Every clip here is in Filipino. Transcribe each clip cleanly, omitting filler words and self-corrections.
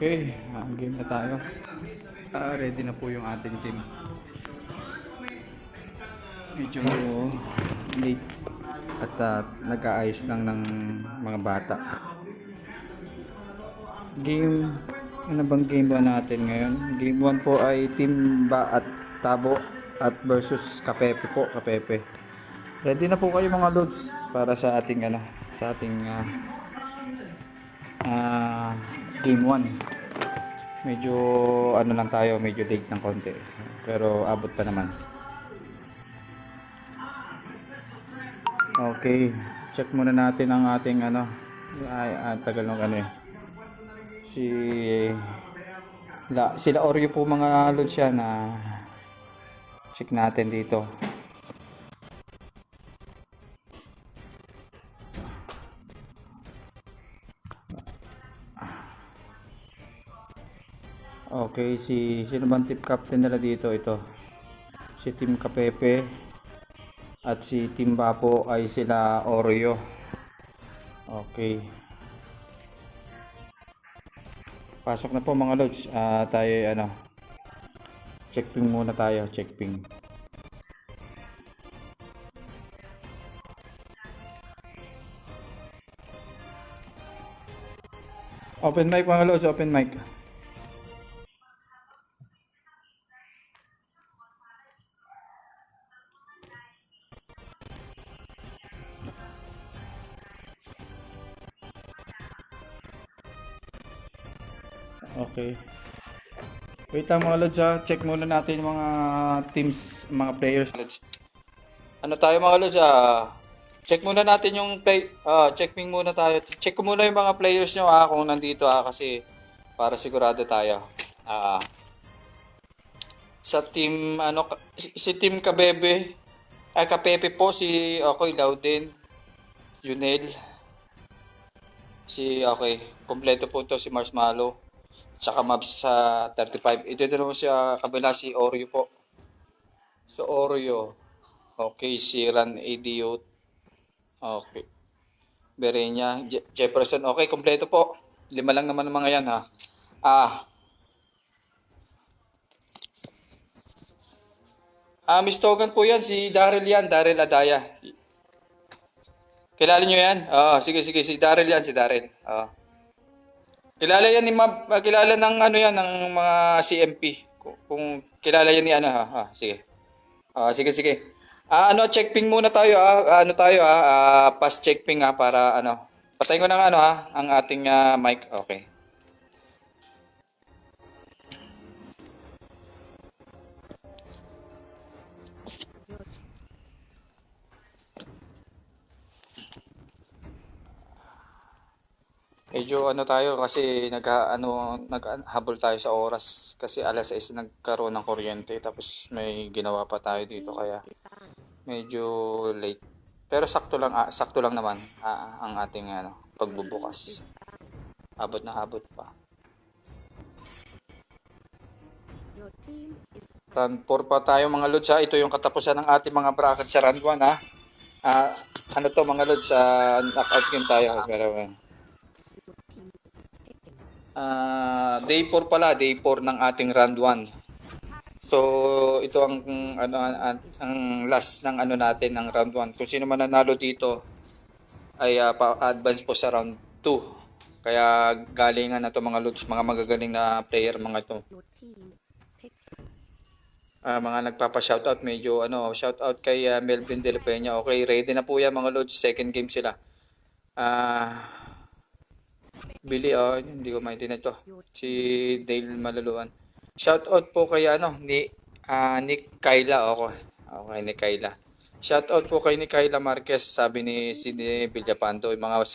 Okay, game na tayo. Ready na po yung ating team. Medyo late at nag-aayos lang ng mga bata. Game, ano bang game ba natin ngayon? Game 1 po ay Team Ba at Tabo at versus Kapepe po, Kapepe. Ready na po kayo mga loads para sa ating game 1. Medyo ano lang tayo, medyo late ng konti. Pero abot pa naman. Okay, check muna natin ang ating tagal ng sila Oreo po mga lods yan. Check natin dito. Okay, sino bang tip captain nila dito? Ito si Team Kapepe at si Team Bapo ay sila Oreo. Okay, pasok na po mga lods. Tayo check ping muna tayo, check ping. Open mic mga lods, open mic. Okay. Wait lang mga lods, check muna natin yung mga teams, mga players. Ano tayo mga lods, check muna natin yung checking muna tayo. Check ko muna yung mga players nyo kung nandito kasi para sigurado tayo. Sa team si Team Kabebe, Kapepe po si Okay Lauden, Junel. Kompleto po to si Marshmallow. Tsaka Mabs sa 35. Ito naman siya kabila si Oreo po. So Oreo. Okay, si Ran Idiot. Okay. Berenya, Jefferson. Okay, kompleto po. 5 lang naman ng mga yan Miss Togan po yan. Si Daryl yan. Daryl Adaya. Kilala nyo yan? Sige. Si Daryl yan. Si Daryl. Kilala yan ni kilala ng ng mga CMP. Kung kilala yan ni sige. Sige. Check ping muna tayo pass check ping para Patayin ko ng ang ating mic. Okay. Medyo tayo kasi naghabol tayo sa oras kasi alas 6 nagkaroon ng kuryente tapos may ginawa pa tayo dito kaya medyo late. Pero sakto lang naman ang ating pagbubukas. Abot pa. Round 4 pa tayo mga lods Ito yung katapusan ng ating mga bracket sa round 1 mga lods knockout game tayo pero day 4 pala, day 4 ng ating round 1. So, ito ang last ng natin ng round 1. Kung sino man nanalo dito ay pa-advance po sa round 2. Kaya galingan na to mga lods, mga magagaling na player mga ito. Mga nagpapa-shoutout medyo shoutout kay Melvin De La Peña. Okay, ready na po yan mga lods, second game sila. Billy, hindi ko maintindihan to. Si Dale Malaluan. Shout out po kay ni Kayla. Okay, ni Kayla. Shout out po kay ni Kayla Marquez, sabi ni Villapanto, yung mga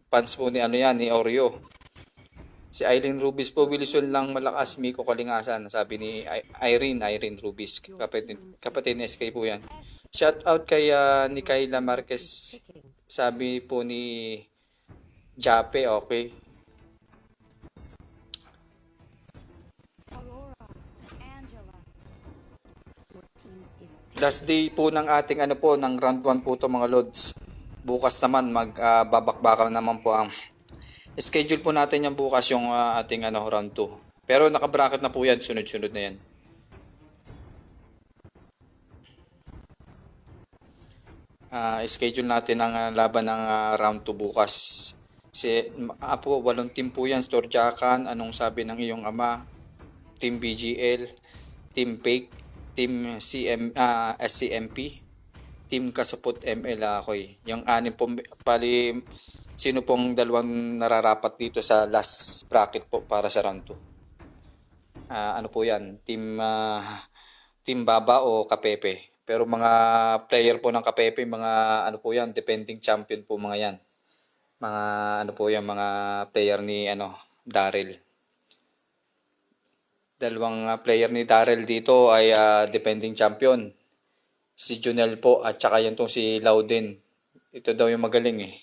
fans po ni ni Oreo. Si Irene Rubis po, Wilson lang malakas, Miko Kalingasan, sabi ni Irene Rubis, kapatid ni SK po yan. Shout out kay ni Kayla Marquez, sabi po ni Jape, okay. Last day po ng ating ng round 1 po to mga lods. Bukas naman magbabakbakan naman po ang schedule po natin yan bukas yung ating round 2. Pero naka-bracket na po yan, sunod-sunod na yan. Schedule natin ang laban ng round 2 bukas. Kasi po, 8 team po yan, Storjakan, anong sabi ng iyong ama, Team BGL, Team Fake, Team SCMP, Team Kasapot ML Akoy. Yung 6 po, pali, sino pong dalawang nararapat dito sa last bracket po para sa round 2? Ano po yan? Team Baba o Kapepe. Pero mga player po ng Kapepe, mga ano po yan, defending champion po mga yan. Mga ano po yan, mga player ni Daryl. Dalawang player ni Daryl dito ay defending champion. Si Junel po at saka yan tong si Loudon. Ito daw yung magaling eh.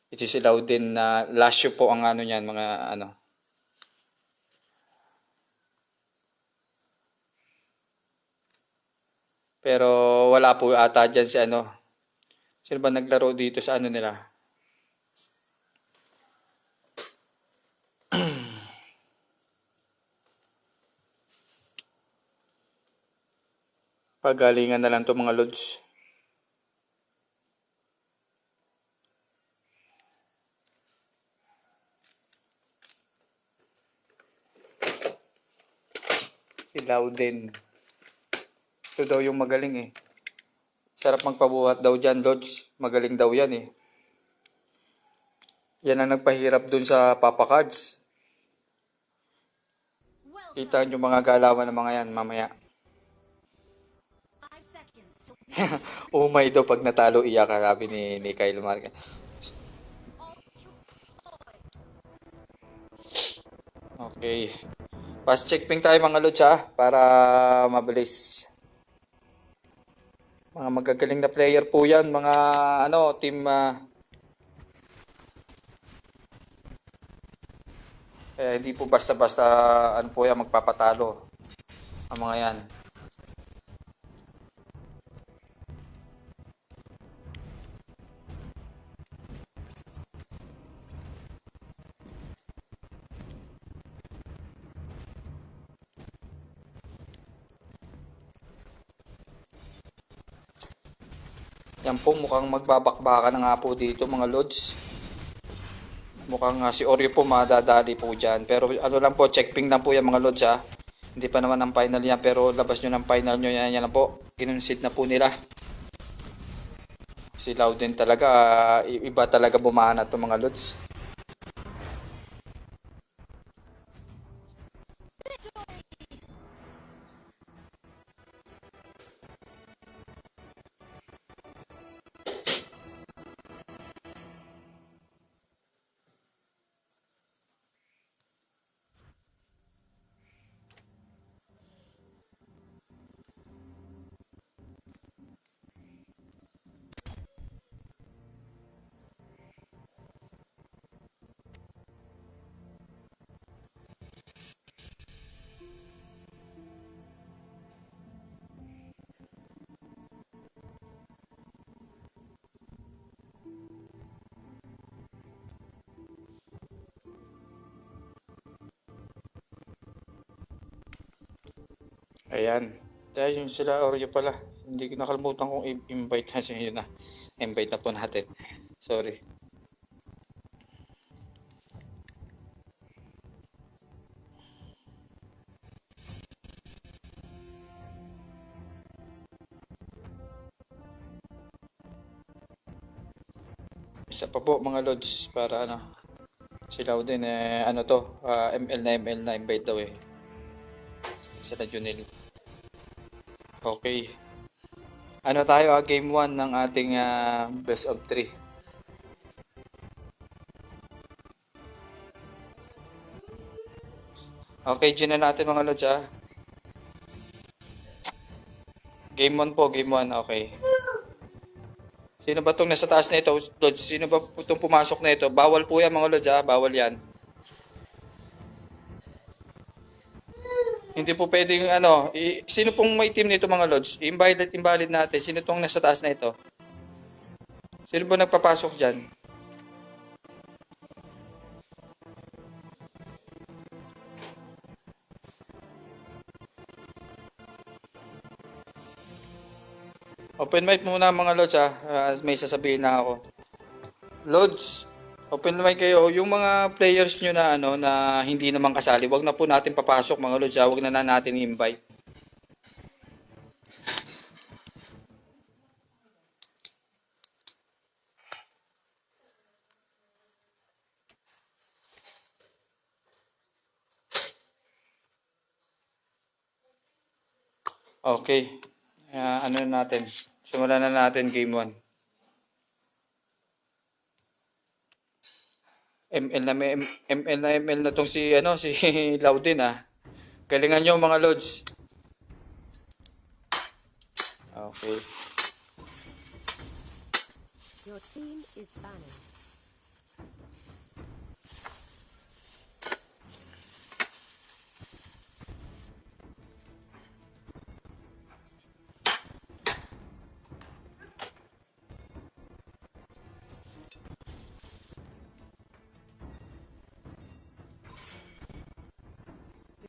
Ito si Loudon na last year po ang ano niyan, mga ano. Pero wala po ata dyan si ano. Sino ba naglaro dito sa ano nila? Pagalingan na lang to mga lods. Si Loudon. Ito daw yung magaling eh. Sarap magpabuhat daw dyan, lods. Magaling daw yan eh. Yan ang nagpahirap dun sa Papa Cards. Kita nyo mga galawan ng mga yan mamaya. Umay daw pag natalo iyak, sabi ni Kyle Marquez. Okay. Fast check ping tayo mga lods para mabilis. Mga magagaling na player po yan, mga team hindi po basta-basta po yan magpapatalo ang mga yan. Yan po, mukhang magbabakbaka na nga po dito mga lods. Mukhang si Oreo po madadali po dyan. Pero ano lang po, check ping lang po yan mga lods Hindi pa naman ang final yan, pero labas nyo ng final nyo yan, yan lang po. Kinonsid na po nila. Si Loudon talaga, iba talaga bumana to mga lods. Ayan. Dahil yung sila Oreo pala. Hindi ko nakalimutan kung invite na siya yun na. Invite na po natin. Sorry. Isa pa po mga lods para sila din ML na invite daw eh. Isa na Junel. Okay. Tayo game 1 ng ating best of 3. Okay, gina natin mga lods Game 1 po, game 1, okay. Sino ba itong nasa taas na ito, lods? Sino ba itong pumasok na ito? Bawal po yan mga lods bawal yan. Hindi po pwedeng sino pong may team nito mga lods? Invalid natin. Sino tong nasa taas na ito? Sino ba nagpapasok dyan? Open mic muna mga Lods ha. May sasabihin na ako. Lods, open mic kayo. Yung mga players nyo na ano na hindi naman kasali, wag na po natin papasok mga Lods ha. Wag na natin i-invite. Okay. Ano na natin? Simulan na natin game 1. ML na tong si ano si Laudin ah. Galingan nyo mga Lods. Okay. Your team is banning.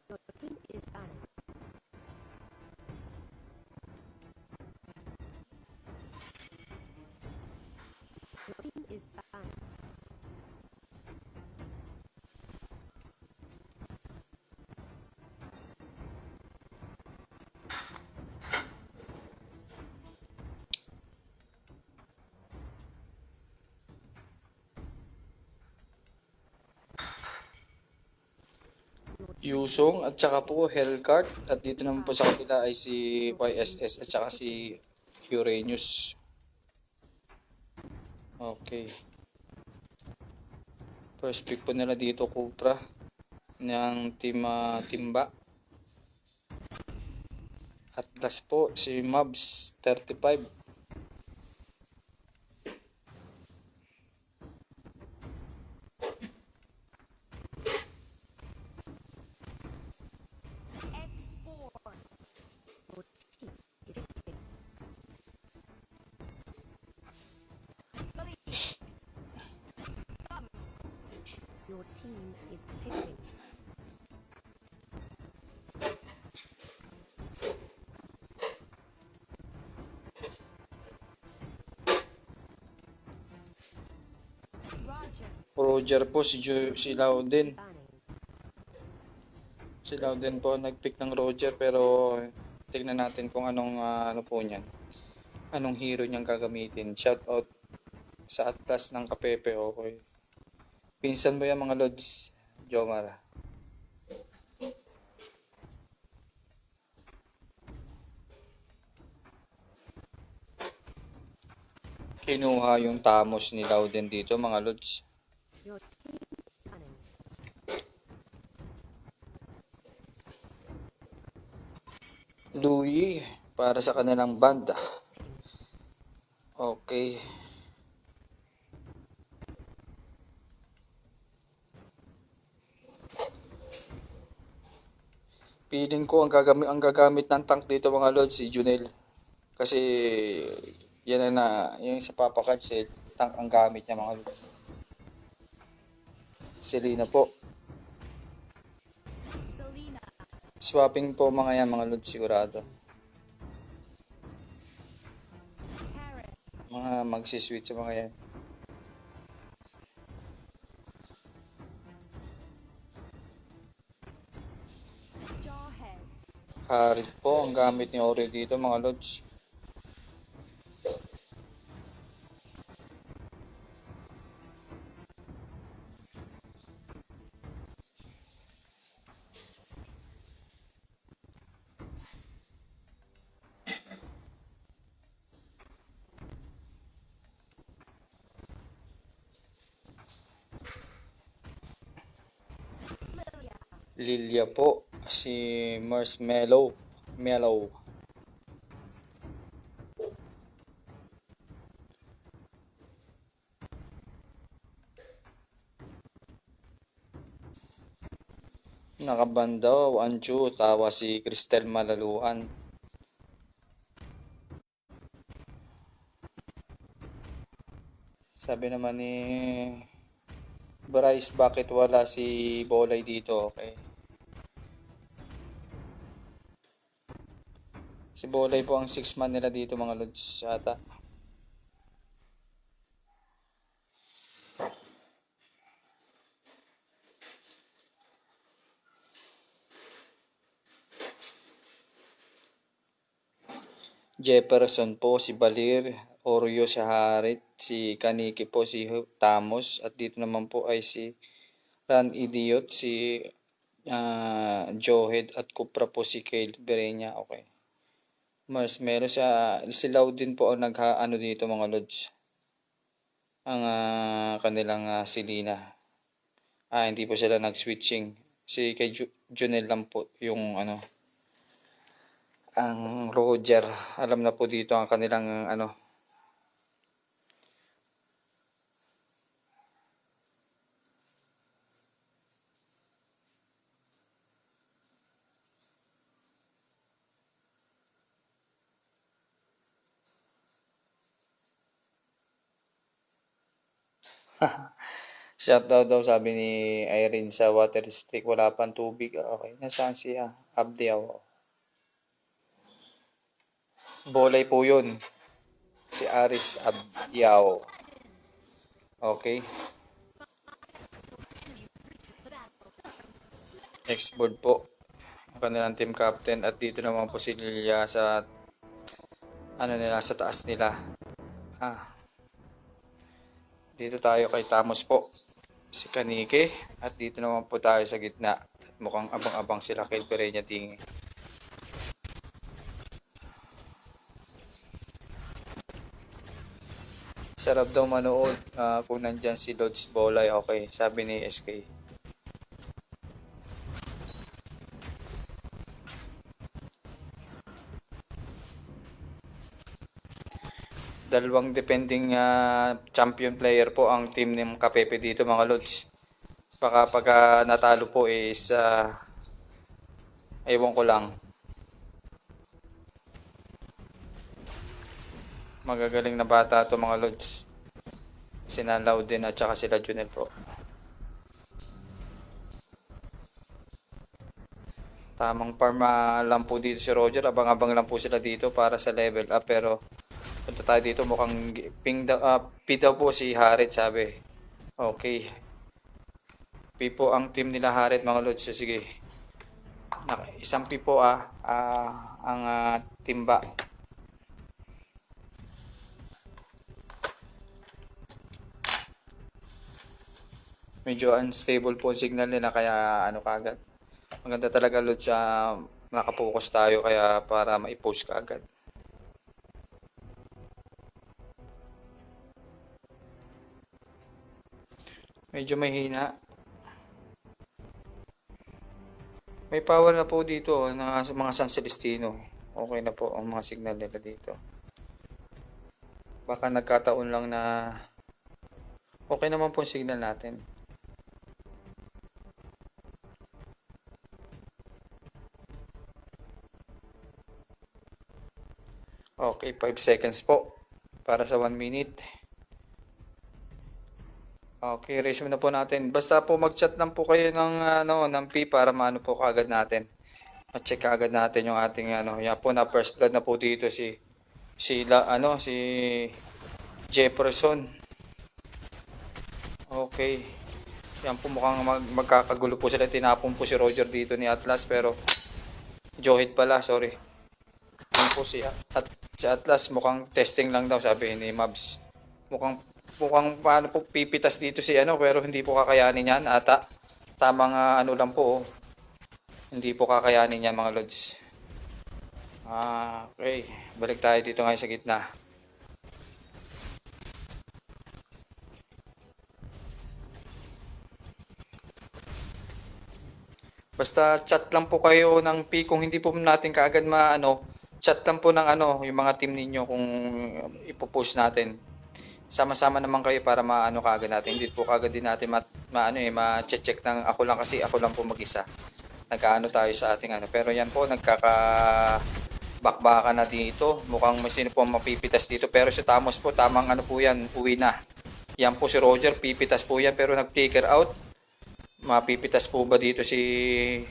Your team is banning. Your team is banning. Yusong at saka po Hellcart at dito naman po sa kanila ay si YSS at saka si Uranus. Okay. First pick po nila dito Cupra ng Team Timba. At last po si Mabs 35. Your team is picking. Roger po si Lauden. Banning. Si Lauden po nag-pick ng Roger pero tignan natin kung anong ano po niyan. Anong hero niyang gagamitin. Shoutout sa Atlas ng Kapepe, okay. Pinsan mo yan mga Lods, Jomar. Kinuha yung Tamos ni Lauden dito mga Lods. Your team is banning. Louie para sa kanilang banda. Okay. Feeling ko ang gagamit ng tank dito mga Lods si Junel. Kasi yan na yung sa Papa Cards tank ang gamit niya mga Lods. Selena po. Selena. Swapping po mga yan mga Lods sigurado. Carrot. Mga magsiswitch sa mga yan. Jawhead. Harit po ang gamit ni Ore dito mga Lods. Lilia. Lilia po si Marshmallow. Mellow. Nakabanda Anju tawa si Cristel Malaluan. Sabi naman ni Bryce bakit wala si Bolay dito, okay. Si Bolay po ang 6 man nila dito mga lods ata. Jefferson po, si Balir, Oreo si Harit, si Kaniki po, si Tamos, at dito naman po ay si Ran Idiot, si Johed, at Kupra po si Kale Berenya. Okay. Mas meron si Lau din po ang ano dito mga lods. Ang kanilang Selena. Hindi po sila nag-switching. Si kay Junel lang po yung ano, ang Roger. Alam na po dito ang kanilang ano. Shoutout daw sabi ni Irene sa water stick. Wala pang tubig. Okay. Nasaan siya? Abdiaw. Bolay po yun. Si Aris Abdiaw. Okay. Next board po. Ang kanilang team captain. At dito naman po si Lilia sa ano nila, sa taas nila. Dito tayo kay Tamos po. Si Kanike. At dito naman po tayo sa gitna. At mukhang abang-abang sila kay Pereña Tingi. Sarap daw manood kung nandyan si Lods Bolay. Okay, sabi ni SK. Dalawang depending champion player po ang team ng Kapepe dito mga Lods. Baka pag natalo po is ewan ko lang. Magagaling na bata to mga Lods. Sina Lauden at saka sila Junel po. Tamang farm lang po dito si Roger. Abang-abang lang po sila dito para sa level up. Pero punta tayo dito, mukhang P daw po si Harit sabi. Okay. P po ang team nila Harit mga Lods. So, sige. Isang P po ang timba. Medyo unstable po ang signal nila kaya ano kagad. Maganda talaga Lods nakapokus tayo kaya para ma-post kaagad. Medyo mahina. May power na po dito na mga San Celestino. Okay na po ang mga signal nila dito. Baka nagkataon lang na okay naman po ang signal natin. Okay, 5 seconds po para sa 1 minute. Okay, resume na po natin. Basta po mag-chat lang po kayo ng P para maano po kaagad natin. Ma-check kaagad natin yung ating yan po na first blood na po dito si Jefferson. Okay. Yan po mukhang magkakagulo po sila. Tinapon po si Roger dito ni Atlas pero Johed pala, sorry. Yan po si Atlas mukhang testing lang daw sabi ni Mabs. Mukhang paano po pipitas dito si pero hindi po kakayanin yan ata. Tamang lang po. Hindi po kakayanin yan mga Lods. Okay. Balik tayo dito ngayon sa gitna. Basta chat lang po kayo ng P kung hindi po natin kaagad chat lang po ng yung mga team ninyo kung ipopost natin. Sama-sama naman kayo para maano kaagad natin. Hindi po kaagad din natin ma-check ng ako lang kasi ako lang po mag-isa. Nag-aano tayo sa ating Pero yan po nagkaka-bakbaka na dito. Mukhang may sino po mapipitas dito. Pero si Tamos po tamang po yan, uwi na. Yan po si Roger, pipitas po yan pero nag-flicker out. Mapipitas po ba dito si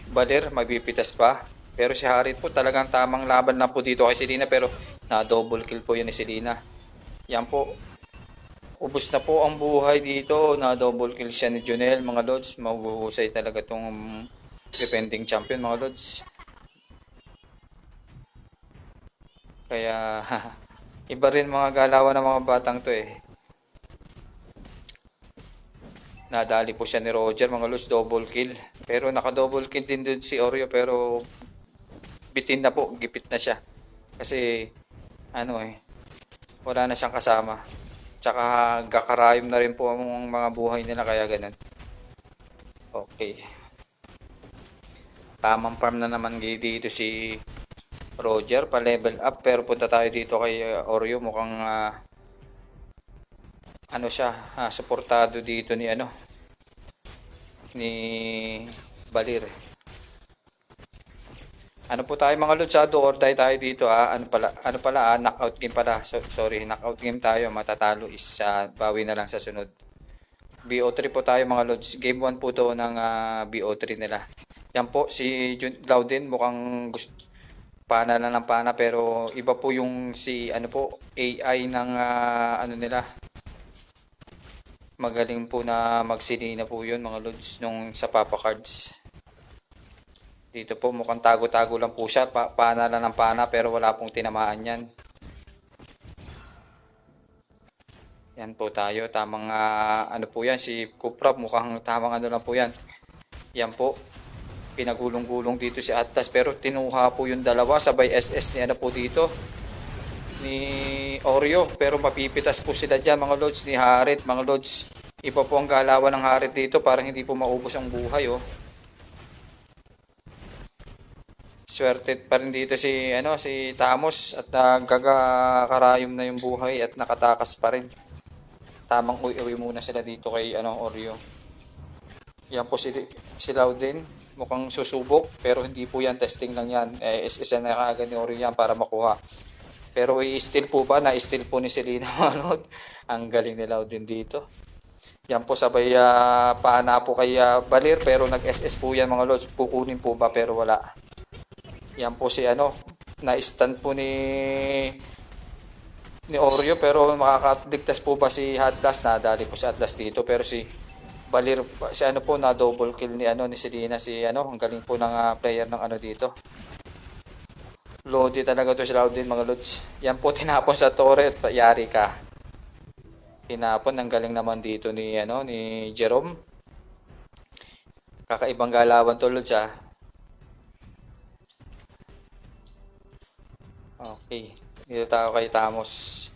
Baler? Magpipitas pa? Pero si Harit po talagang tamang laban lang po dito kay Selena, pero na double kill po yun ni Selena. Yan po, ubos na po ang buhay dito, na double kill siya ni Junel mga lods. Mahuhusay talaga tong defending champion mga lods. Kaya iba rin mga galawan ng mga batang to eh. Nadali po siya ni Roger mga lods, double kill. Pero naka double kill din dun si Oreo, pero bitin na po, gipit na siya. Kasi ano eh, wala na siyang kasama. Tsaka gakarayom na rin po ang mga buhay nila, kaya ganun. Okay. Tamang farm na naman dito si Roger, pa level up, pero punta tayo dito kay Oreo. Mukhang ano siya, suportado dito ni ano, ni Balir. Ano po tayo mga lods, do or die tayo dito ano pala, knockout game pala. Sorry, knockout game tayo. Matatalo is bawi na lang sa sunod. BO3 po tayo mga lods. Game 1 po to ng BO3 nila. Yan po si Loudin, mukhang gusto pana lang ng pana, pero iba po yung si ano po AI ng ano nila. Magaling po na magsilina po yun mga lods nung sa Papa Cards. Dito po mukhang tago-tago lang po siya. Pana lang ng pana, pero wala pong tinamaan yan. Yan po tayo. Tamang ano po yan. Si Kupra mukhang tamang ano lang po yan. Yan po. Pinagulong-gulong dito si Atlas, pero tinuha po yung dalawa. Sabay SS ni ano po dito. Ni Oreo. Pero mapipitas po sila dyan mga lods. Ni Harit mga lods. Iba po ang galawan ng Harit dito. Parang hindi po maubos ang buhay oh. Swerte pa rin dito si ano, si Tamos, at nagkakarayom na yung buhay at nakatakas pa rin. Tamang uwi muna sila dito kay ano, Oreo. Yan po si Loudin, mukhang susubok, pero hindi po yan, testing lang yan. SS na kaagad ni Oreo yan para makuha. Pero i-steal po ba? Na-steal po ni Selena Malod. Ang galing ni Loudin dito. Yan po sabay paana po kay Balir, pero nag-SS po yan mga lods. Kukunin po ba, pero wala. Yan po si ano, na-stand po ni Oreo, pero makakaligtas po ba si Atlas? Nadali po si Atlas dito, pero si Balir, si ano po, na double kill ni ano, ni Selena, si ano, ang galing po ng player ng ano dito. Lodi talaga to si Loudin mga lods. Yan po tinapon sa turret, yari ka. Tinapon, ang galing naman dito ni ano, ni Jerome. Kakaibang galawan to lods ah. Okay, dito tayo kay Tamos.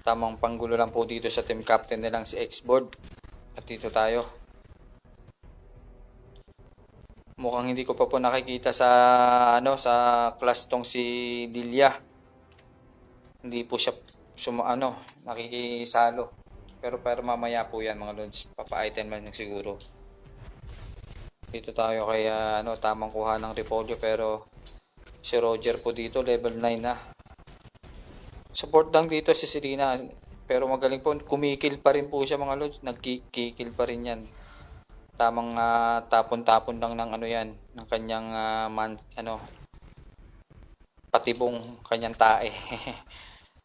Tamang panggulo lang po dito sa team captain nilang si Xboard. At dito tayo. Mukhang hindi ko pa po nakikita sa ano, sa class tong si Lilia. Hindi po siya nakikisalo. Pero mamaya po yan mga lods. Papa-item man siguro. Dito tayo kay ano, tamang kuha ng Repolyo, pero si Roger po dito level 9 na. Support lang dito si Selena, pero magaling po, kumikil pa rin po siya mga lods. Nagkikil pa rin yan. Tamang tapon-tapon lang ng ano yan, ng kanyang patibong kanyang tae.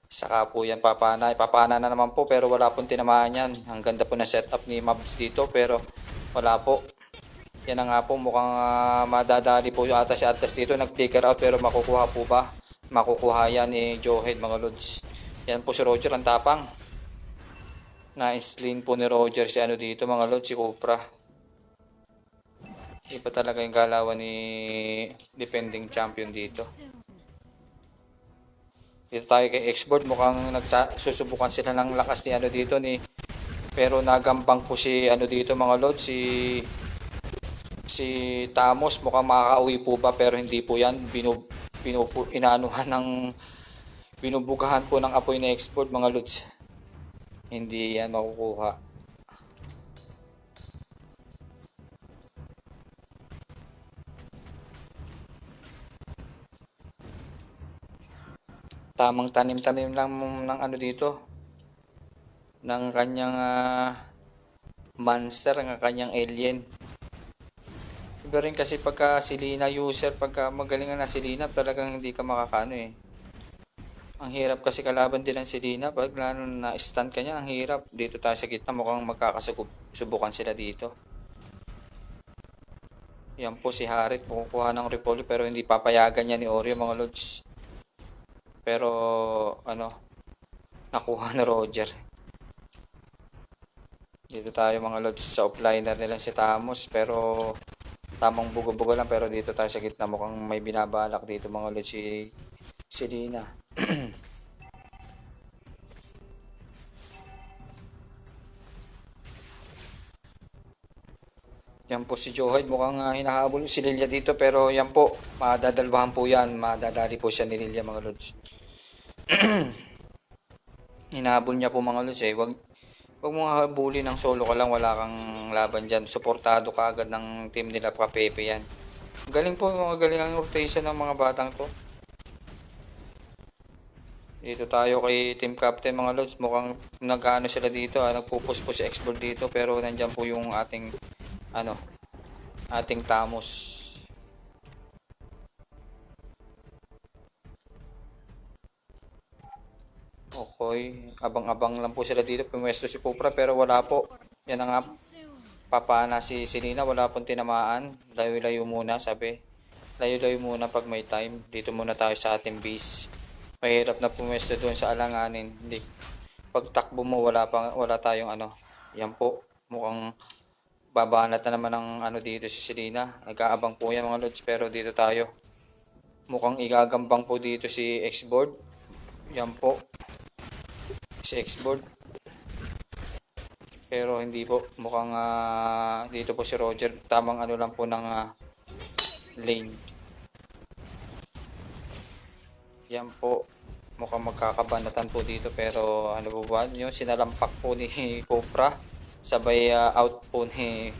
Saka po yan papana na naman po, pero wala pong tinamaan yan. Ang ganda po na setup ni Mabs dito, pero wala po. Yan na nga po, mukhang madadali po ata si Atlas dito. Nag-flicker out, pero makukuha po ba? Makukuha yan ni Joehead mga lods. Yan po si Roger, ang tapang. Na-sling po ni Roger si ano dito mga lods, si Cupra. Iba talaga yung galawan ni defending champion dito. Dito tayo kay Xboard, mukhang susubukan sila ng lakas ni ano dito pero nagambang po si ano dito mga lods, si Tamos. Mukhang makakauwi po ba, pero hindi po yan. Binubugahan po ng apoy na Xboard mga lods. Hindi yan makukuha. Tamang tanim-tanim lang ng ano dito, ng kanyang monster, ng kanyang alien. rin kasi pagka si Lina user, pagka magaling na si Lina, talagang hindi ka makakano eh. Ang hirap kasi kalaban din ng si Lina. Pag na-stun ka niya, ang hirap. Dito tayo sa gitna, mukhang magkakasubukan sila dito. Yan po si Harit, kukuha ng Repolyo pero hindi papayagan niya ni Oreo mga lods. Pero ano, nakuha na Roger. Dito tayo mga lods sa offliner nila si Tamos pero tamang bugo-bugo lang, pero dito tayo sa gitna mukhang may binabalak dito mga lods si Lina. Yan po si Johaid, mukhang hinahabol si Lilia dito pero yan po, madadalwahan po yan, madadali po siya ni Lilia mga lods. Hinahabol niya po mga lods eh, wag mong habulin ng solo ka lang, wala kang laban dyan, suportado ka agad ng team nila Pepe yan. Galing po, mga galing ang rotation ng mga batang to. Dito tayo kay team captain mga lods, mukhang nag-ano sila dito, nagpupus po si X-Board dito pero nandyan po yung ating ating Tamos. Okay, abang-abang lang po sila dito, pumwesto si Kupra pero wala po. Yan na nga, papana si Lina, wala pong tinamaan. Layo-layo muna, sabi. Layo-layo muna pag may time. Dito muna tayo sa ating base. Mahirap na pumwesto doon sa alanganin. Hindi. Pag takbo mo, wala tayong Yan po, mukhang babanat na naman ng dito si Selena. Nag-aabang po yan mga lods pero dito tayo. Mukhang igagambang po dito si X-Board. Yan po. Si X-Board. Pero hindi po. Mukhang dito po si Roger. Tamang lang po ng lane. Yan po. Mukhang magkakabanatan po dito pero ano po ba? Yung sinalampak po ni Copra. Sabay out po ni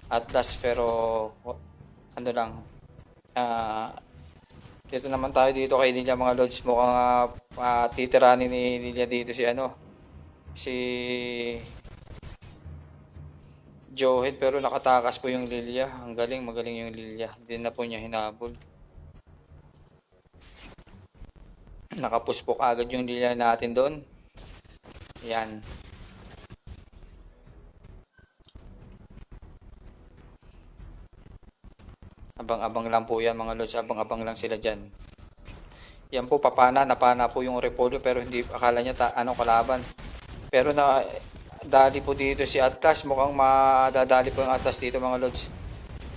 Atlas pero dito naman tayo dito kay Lilia mga lods, mukhang titiranin ni Lilia dito si Johead pero nakatakas po yung Lilia. Ang magaling yung Lilia, hindi na po niya hinabol. Nakapush po agad yung Lilia natin doon. Yan. Abang-abang lang po yan mga lods, abang-abang lang sila dyan. Yan po, napana po yung Repolyo pero hindi akala niya kalaban. Pero dali po dito si Atlas, mukhang madadali po yung Atlas dito mga lods.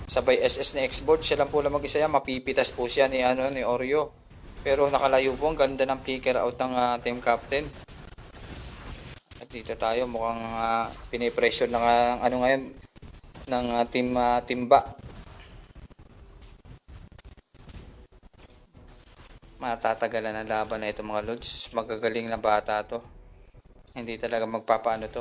Sabay SS na X-Board, siya lang po lang mag-isa yan, mapipitas po siya ni Oreo. Pero nakalayo po, ang ganda ng flicker out ng team captain. At dito tayo, mukhang pinipressure ng ngayon ng team Timba. Matatagalan ang laban na ito mga lods. Magagaling na bata to. Hindi talaga magpapaano to.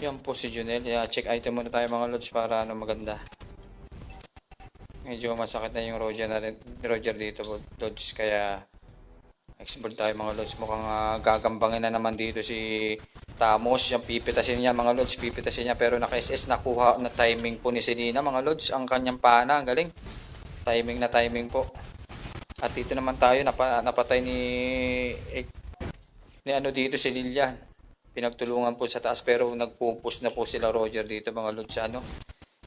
Yan po si Junel. Check item muna tayo mga lods para maganda. Medyo masakit na yung Roger dito lods. Kaya X-Board tayo mga lods. Mukhang gagambangin na naman dito si Tamos. Yung pipitasin niya mga lods, pipitasin niya pero naka-SS, nakuha na timing po ni Selena mga lods. Ang kanyang pana, ang galing. Timing po. At dito naman tayo, napatay ni dito si Lilian. Pinagtulungan po sa taas pero nagpupus na po sila Roger dito mga lods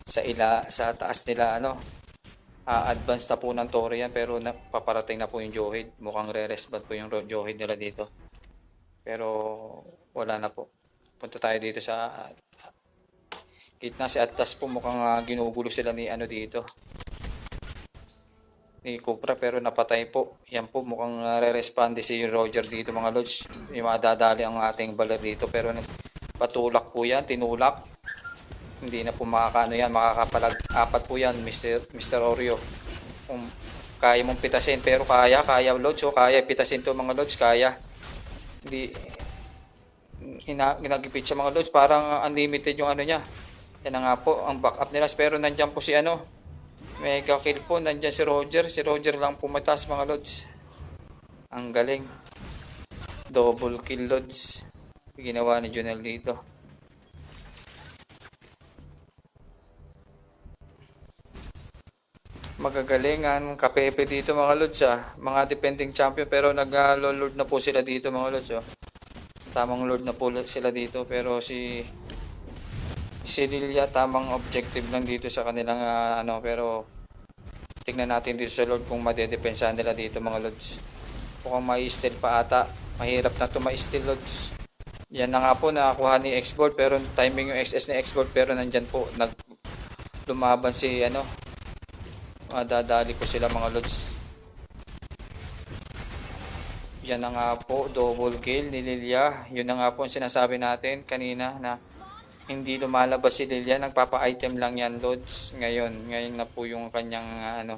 sa taas nila advance na po ng Torian pero paparating na po yung Johead. Mukhang re-respond po yung Johead nila dito. Pero wala na po. Punta tayo dito sa gitna. Si Atlas po mukhang ginugulo sila ni ni Cobra pero napatay po. Yan po mukhang re-respond si Roger dito mga lods. Yung madadali ang ating baler dito pero patulak po yan, tinulak. Hindi na po makakapalag apat po yan Mr. Oreo. Kung kaya mong pitasin pero kaya lods kaya pitasin to mga lods, kaya. Hindi ginagipit siya mga lods, parang unlimited yung niya. Yan na nga po ang backup nila pero nandyan po si mega kill po, nandyan si Roger lang pumatas mga lods. Ang galing, double kill lods. ginawa ni Junel dito. Magagaling ang Kapepe dito mga lods mga defending champion pero nag-lord na po sila dito mga lods tamang lord na po sila dito pero si Lilia tamang objective lang dito sa kanilang pero tingnan natin dito sa lord kung madedepensahan nila dito mga lods. Mukhang mai-steal pa ata, mahirap na to mai-steal lods. Yan na nga po nakakuha ni Export pero timing yung XS ni Export pero nandyan po lumaban si dadali ko sila mga lods. Yan na nga po, double kill ni Lilia. Yun na nga po ang sinasabi natin kanina na hindi lumalabas si Lilia, nagpapa-item lang yan lods. Ngayon na po yung kanyang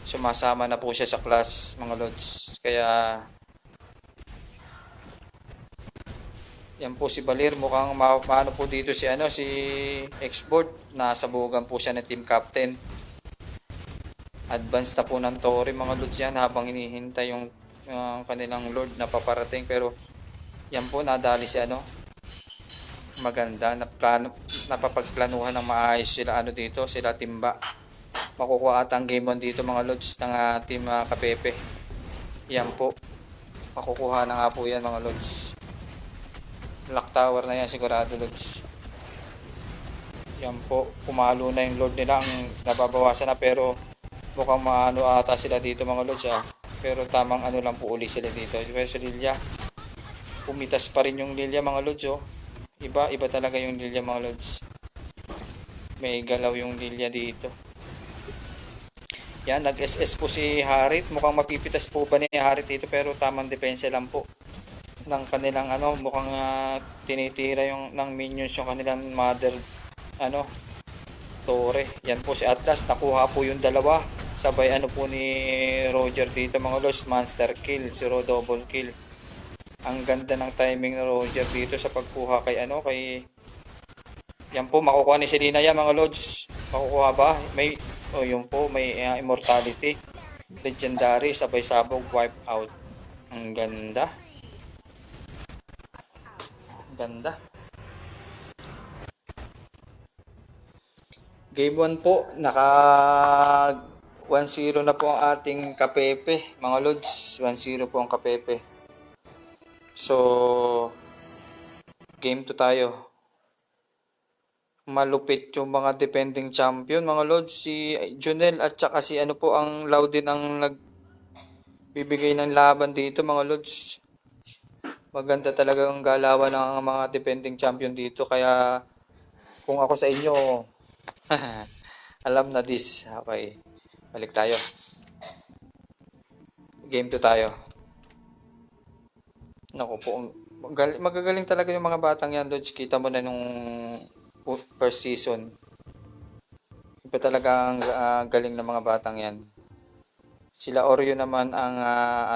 sumasama na po siya sa class mga lods. Kaya yan po si Balir, mukhang maano po dito si si Export, nasabugan po siya ng team captain. Advance na po ng Tori mga lods yan habang hinihintay yung kanilang lord na paparating pero yan po nadali si maganda napapagplanuhan ng maayos sila dito sila Timba. Makukuha at ang game 1 dito mga lods ng team Kapepe. Yan po makukuha na nga po yan mga lods. Lock tower na yan sigurado lods. Yan po pumalo na yung lord nila, ang nababawasan na pero mukhang maano ata sila dito mga lods pero tamang lang po uli sila dito. Pero sa Lilia pumitas pa rin yung Lilia mga lods iba talaga yung Lilia mga lods, may galaw yung Lilia dito. Yan, nag-SS po si Harit, mukhang mapipitas po ba ni Harit dito pero tamang depensa lang po ng kanilang mukhang tinitira yung ng minions yung kanilang mother Tore. Yan po si Atlas, nakuha po yung dalawa sabay po ni Roger dito mga lods, monster kill, zero double kill. Ang ganda ng timing ni Roger dito sa pagkuha kay yan po makukuha ni Selena yan mga lods. Makukuha ba? May yun po, may immortality, legendary, sabay sabog, wipe out. Ang ganda. Ganda. Game 1 po, naka 1-0 na po ang ating Kapepe, mga lods. 1-0 po ang Kapepe. So, game 2 tayo. Malupit yung mga defending champion, mga lods. Si Junel at saka si po ang Loudin ang nagbibigay ng laban dito, mga lods. Maganda talaga ang galawan ng mga defending champion dito. Kaya, kung ako sa inyo, alam na this. Okay. Balik tayo. Game 2 tayo. Naku po. Magagaling talaga yung mga batang yan, Lods. Kita mo na nung first season. Iba talaga ang galing ng mga batang yan. Sila Oreo naman ang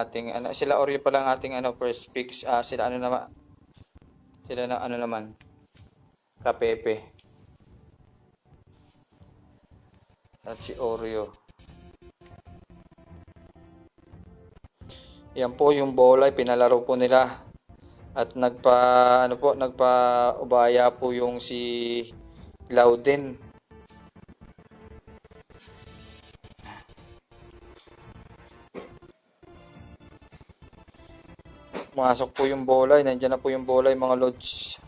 ating sila Oreo pa lang ating first picks. Sila naman. Sila na naman. Kapepe. At si Oreo. Yan po yung bola, pinalaro po nila. At nagpa-ubaya po yung si Loudin. Masok po yung bola, nandiyan na po yung bola mga lods.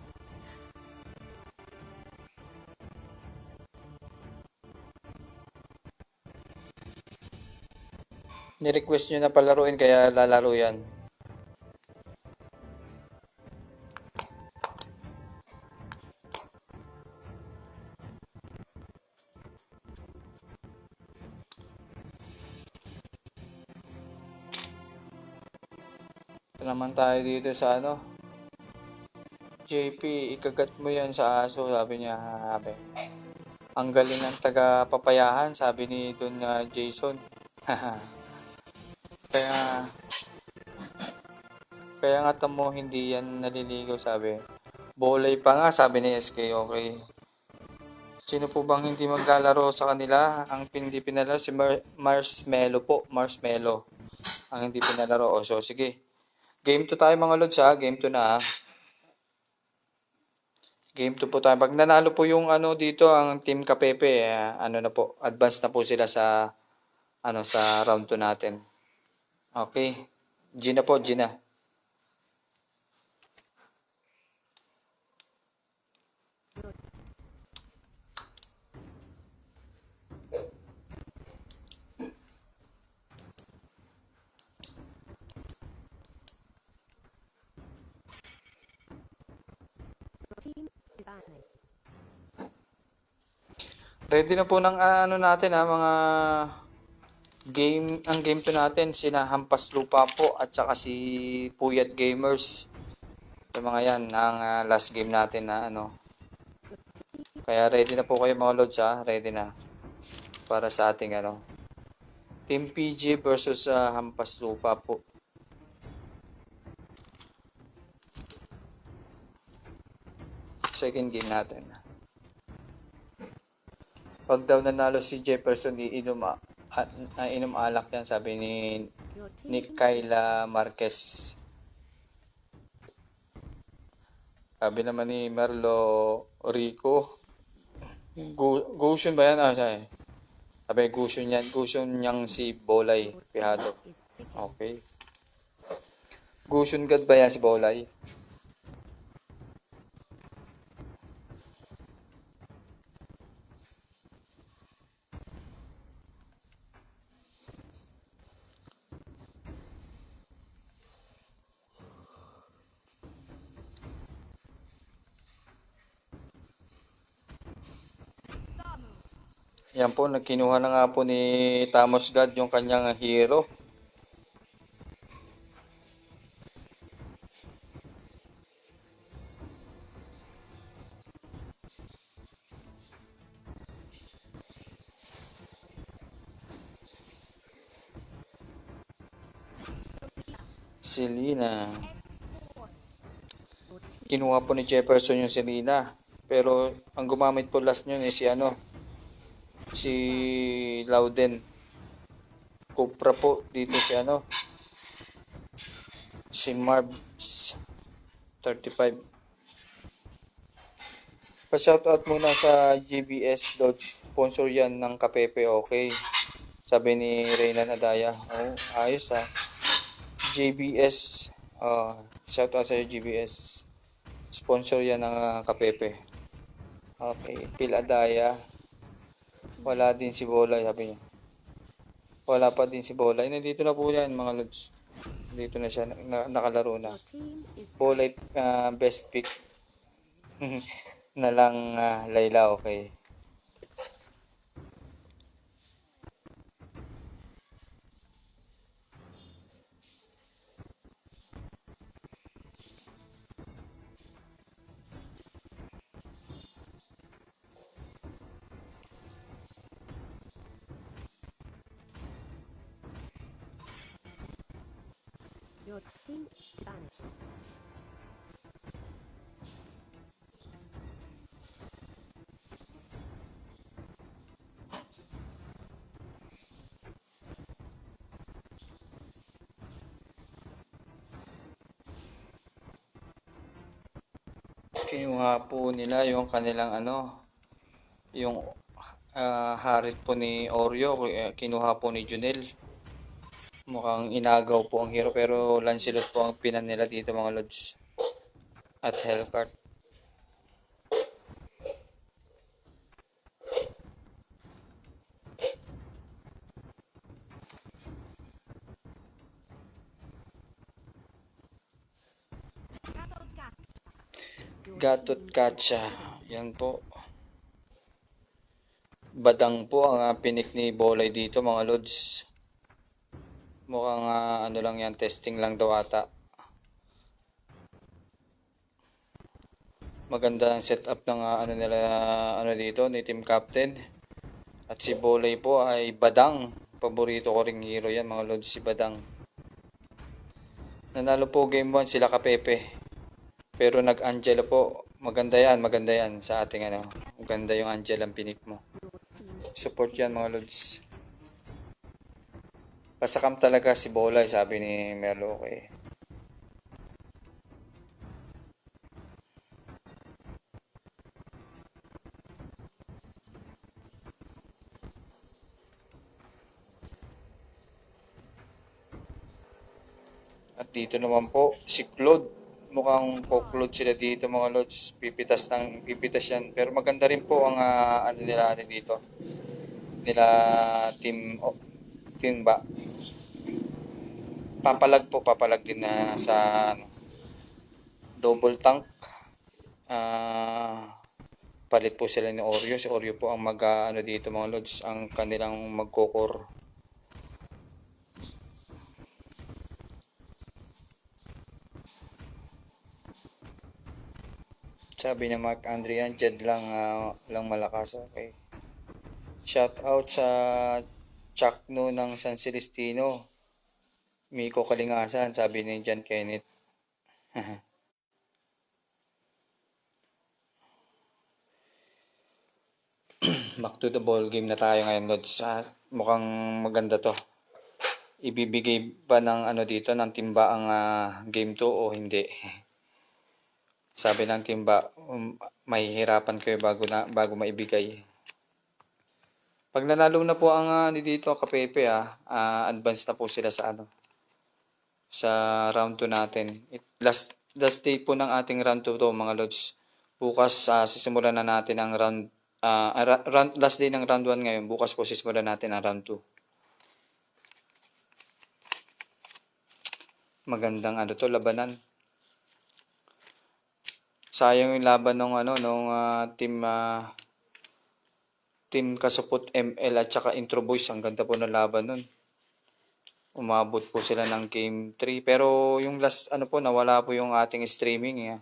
Ni-request nyo na palaruin kaya lalaro yan. Ito naman tayo dito sa JP, ikagat mo yan sa aso, sabi niya. Ang galing ng taga-papayahan, sabi ni Don Jason. Kaya nga tamo hindi yan naliligaw, sabi. Bolay pa nga, sabi ni SK. Okay. Sino po bang hindi maglalaro sa kanila? Ang hindi pinalaro si Marshmello po. Marshmello ang hindi pinalaro. So sige. Game 2 tayo mga lods Game 2 na Game 2 po tayo. Pag nanalo po yung ano dito, ang Team Kapepe, ano na po, advance na po sila sa ano sa round 2 natin. Okay. Gina po, Gina. Your team is banning. Ready na po ng ano natin mga game, ang game 2 natin, sina Hampas Lupa po at saka si Puyat Gamers. Yung mga yan, ang last game natin na ano. Kaya ready na po kayo mga lods ready na. Para sa ating ano. Team PG versus Hampas Lupa po. Second game natin. Pag daw nanalo si Jefferson, inom alak yan, sabi ni Your team Nick Kayla Marquez. Sabi naman ni Merlo Rico. Gushon ba yan? Sabi Gushon yan. Gushon niyang si Bolay Pihado. is picking. Okay. Gushon God ba yan si Bolay? Yan po, nagkinuha na nga po ni Tamos God yung kanyang hero. Selena. Your team Kinuha po ni Jefferson yung Selena. Pero ang gumamit po last nyo si si Loudon. Cupra po dito si Marbs 35. Pa-shoutout muna sa GBS Lodge. Sponsor yan ng Kapepe, okay. Sabi ni Reynan Adaya. Oh, ayos GBS. Shoutout sa GBS. Sponsor yan ng Kapepe. Okay. Phil Adaya. Wala din si Bolay, sabi niya. Wala pa din si Bolay. Nandito na po yan, mga lods. Dito na siya, nakalaro na. Your team is Bolay, best pick. na lang Layla, okay. your team is banning. Kinuha po nila yung kanilang yung harit po ni Oreo, kinuha po ni Junel. Mukhang inagaw po ang hero pero Lancelot po ang pinan nila dito mga lods. At Hellcart. Gatot Katsa. Yan po. Badang po ang pinik ni Bolay dito mga lods. Mukhang ano lang yan, testing lang daw ata. Maganda ang setup ng ano dito ni team captain. At si Bolay po ay Badang. Paborito ko ring hero yan mga lods, si Badang. Nanalo po game 1 sila Kapepe. Pero nag-Angela po. Maganda yan sa ating Maganda yung Angela ang pinik mo. Support yan mga lods. Pasakam talaga si Bolay, sabi ni Merlo, okay. At dito naman po si Claude. Mukhang po Claude sila dito mga lods. Pipitas yan. Pero maganda rin po ang ano nila ano dito. Nila team ba. Papalag din na sa ano, double tank. Palit po sila ni Oreo. Si Oreo po ang ano dito mga lods. Ang kanilang magkokor. Sabi ni Mark Andrian, Jed lang malakas. Okay. Shout out sa Chakno ng San Celestino. Miko Kalingasan, sabi ni John Kenneth. Back to the ball game na tayo ngayon, Lods. Mukhang maganda to. Ibibigay ba ng ano dito, ng timba ang game to o hindi? Sabi ng timba, mahihirapan kayo bago maibigay. Pag nanalo na po ang dito Kapepe advance na po sila sa ano sa round 2 natin. Last day po ng ating round 2 to mga lods. Bukas sisimulan na natin ang last day ng round 1 ngayon. Bukas po sisimulan natin ang round 2. Magandang ano to labanan. Sayang yung laban nung team Kasupot ML at saka Intro Boys. Ang ganda po ng laban nun. Umabot po sila ng game 3. Pero yung last nawala po yung ating streaming.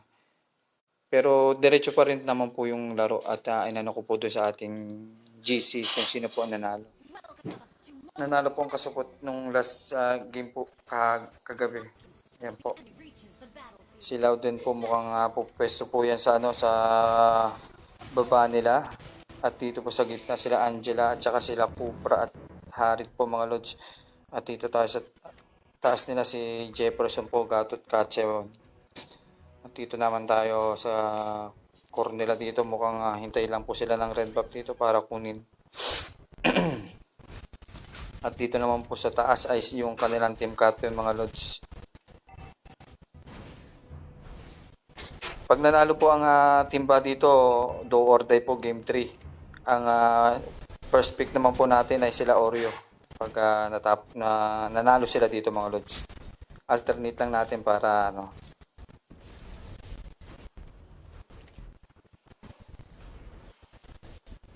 Pero diretso pa rin naman po yung laro at inano ko po doon sa ating GC kung sino po ang nanalo. Nanalo po ang Kasupot nung last game po kagabi. Yan po. Si Louden po mukhang po pwesto po yan sa sa baba nila. At dito po sa gitna sila Angela at saka sila Cupra at Harit po mga lods. At dito tayo sa taas nila si Jefferson po, Gatot Katsew. At dito naman tayo sa core nila dito. Mukhang hintay lang po sila ng red buff dito para kunin. At dito naman po sa taas ay yung kanilang team captain mga lods. Pag nanalo po ang timba dito, do or die po game 3. Ang first pick naman po natin ay sila Oreo. Pag nanalo sila dito mga lods. Alternate lang natin para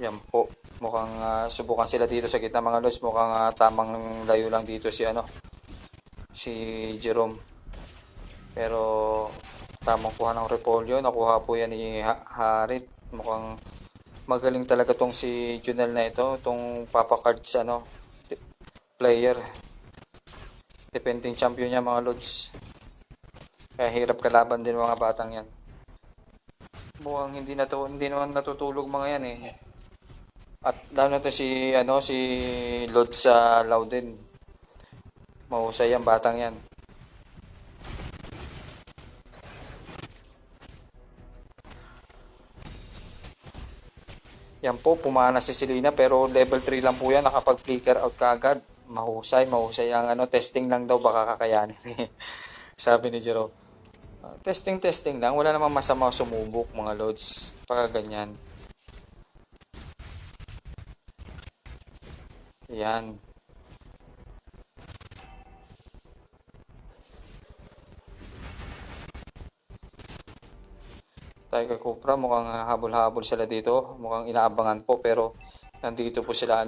Yan po. Mukhang subukan sila dito sa gitna mga lods. Mukhang tamang layo lang dito si Jerome. Pero tamang kuha ng repolyo. Nakuha po yan ni Harit. Mukhang magaling talaga tong si Junel na ito. Itong Papa Cards player. Defending champion niya mga lods. Kaya hirap kalaban din mga batang yan. Mukhang hindi naman natutulog mga yan eh. At lalo na to si Lord sa Louden. Mahusay ang batang yan. Yan po, pumana si Selena pero level 3 lang po yan. Nakapag-flicker out kaagad. Mahusay ang testing lang daw baka kakayanin. Sabi ni Jero. Testing lang. Wala namang masama sumubok mga loads. Pagka ganyan. Yan. Tiger Cupra, mukhang habol-habol sila dito. Mukhang inaabangan po pero nandito po sila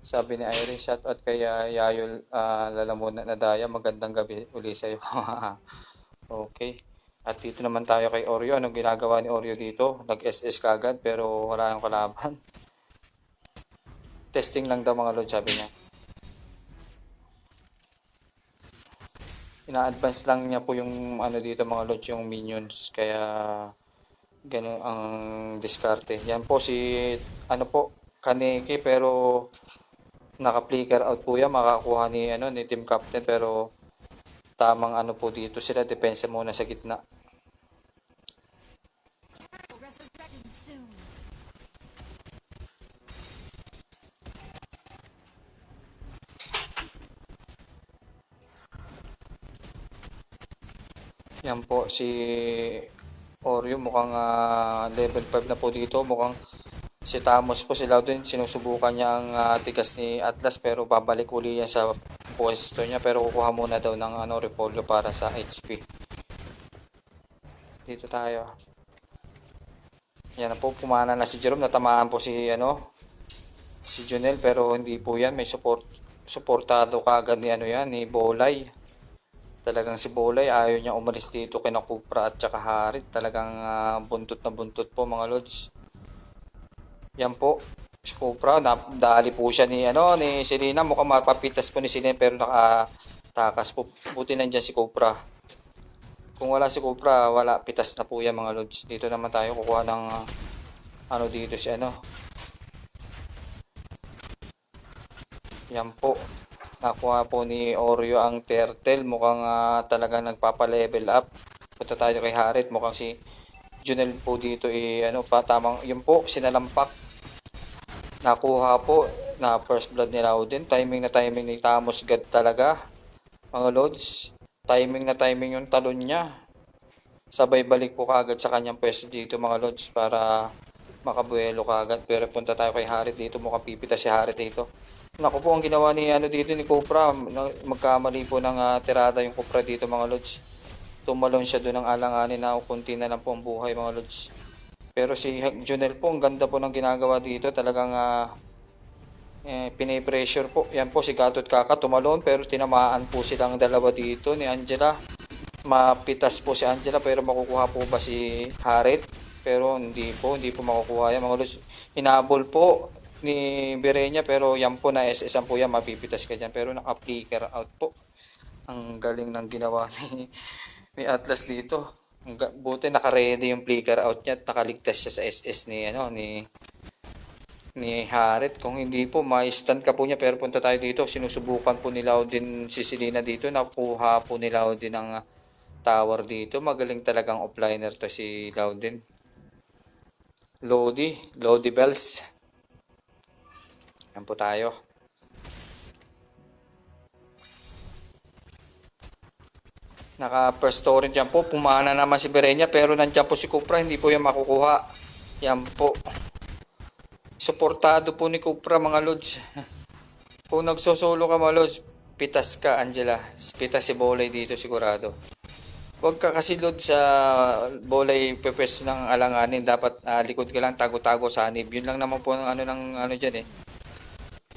Sabi ni Irene, shoutout kay Yayol Lalamon na Daya. Magandang gabi uli sa'yo. Okay. At dito naman tayo kay Oreo. Anong ginagawa ni Oreo dito? Nag-SS kagad pero wala yung kalaban. Testing lang daw mga lord, sabi niya. Ina-advance lang niya po yung dito mga lord, yung minions. Kaya ganun ang diskarte. Yan po si Kaneki pero naka-flicker out po yan. Makakuha ni team captain pero tamang po dito sila. Depensa muna sa gitna. Yan po si Oreo, mukhang level 5 na po dito. Mukhang si Tamos po, sila din sinusubukan niya ang tigas ni Atlas, pero babalik uli yan sa pwesto niya, pero kukuha muna daw ng repolyo para sa HP. Dito tayo. Yan na po, pumana na si Jerome, natamaan po si Junel, pero hindi po yan, may suportado kagad ni ni Bolay. Talagang si Bolay ayaw niya umalis dito kina Kupra at saka Harit. Talagang buntot na buntot po mga lods. Yan po. Si Kupra, dali po siya ni Selena. Mukhang mapapitas po ni Selena pero nakatakas po. Buti nandiyan si Kupra. Kung wala si Kupra, wala, pitas na po yan mga lods. Dito naman tayo kukuha ng dito si Yan po. Nakuha po ni Oreo ang turtle. Mukhang talagang nagpapa-level up. Punta tayo kay Harit. Mukhang si Junel po dito tamang yun po, sinalampak. Nakuha po na first blood ni Loudon. Timing na timing ni Tamos God talaga. Mga lods. Timing na timing yung talon niya. Sabay balik po kagad sa kanyang pwesto dito mga lods para makabuelo kagad. Pero punta tayo kay Harit dito. Mukhang pipita si Harit dito. Naku po, ang ginawa ni dito ni Copra, magkamali po ng tirada yung Copra dito mga lods. Tumalon siya doon ng alanganin na kunti na lang po ang buhay mga lods. Pero si Junel po, ang ganda po ng ginagawa dito. Talagang pinipressure po. Yan po si Gatot Kaka tumalon pero tinamaan po silang dalawa dito ni Angela. Mapitas po si Angela pero makukuha po ba si Harit? Pero hindi po makukuha yan mga lods. Hinabol po ni Birenia pero yan po na SS po yan, mapipitas ka dyan pero naka-flicker out po. Ang galing ng ginawa ni Atlas dito. Buti naka-ready yung flicker out niya at nakaligtas siya sa SS ni Harit. Kung hindi po, ma-stand ka po niya. Pero punta tayo dito, sinusubukan po ni Loudon si Selena dito. Nakuha po ni Loudon ang tower dito. Magaling talagang offliner to si Loudon. Lodi Bells. Yan po tayo. Naka first torrent yan po. Pumana naman si Berenya pero nandiyan po si Cupra. Hindi po yan makukuha. Yan po. Suportado po ni Cupra mga lods. Kung nagsosolo ka mga lods, pitas ka Angela. Pitas si Bolay dito sigurado. Huwag ka kasi load sa Bolay pepes ng alanganin. Dapat likod ka lang, tago-tago sanib. Yun lang naman po ng dyan eh.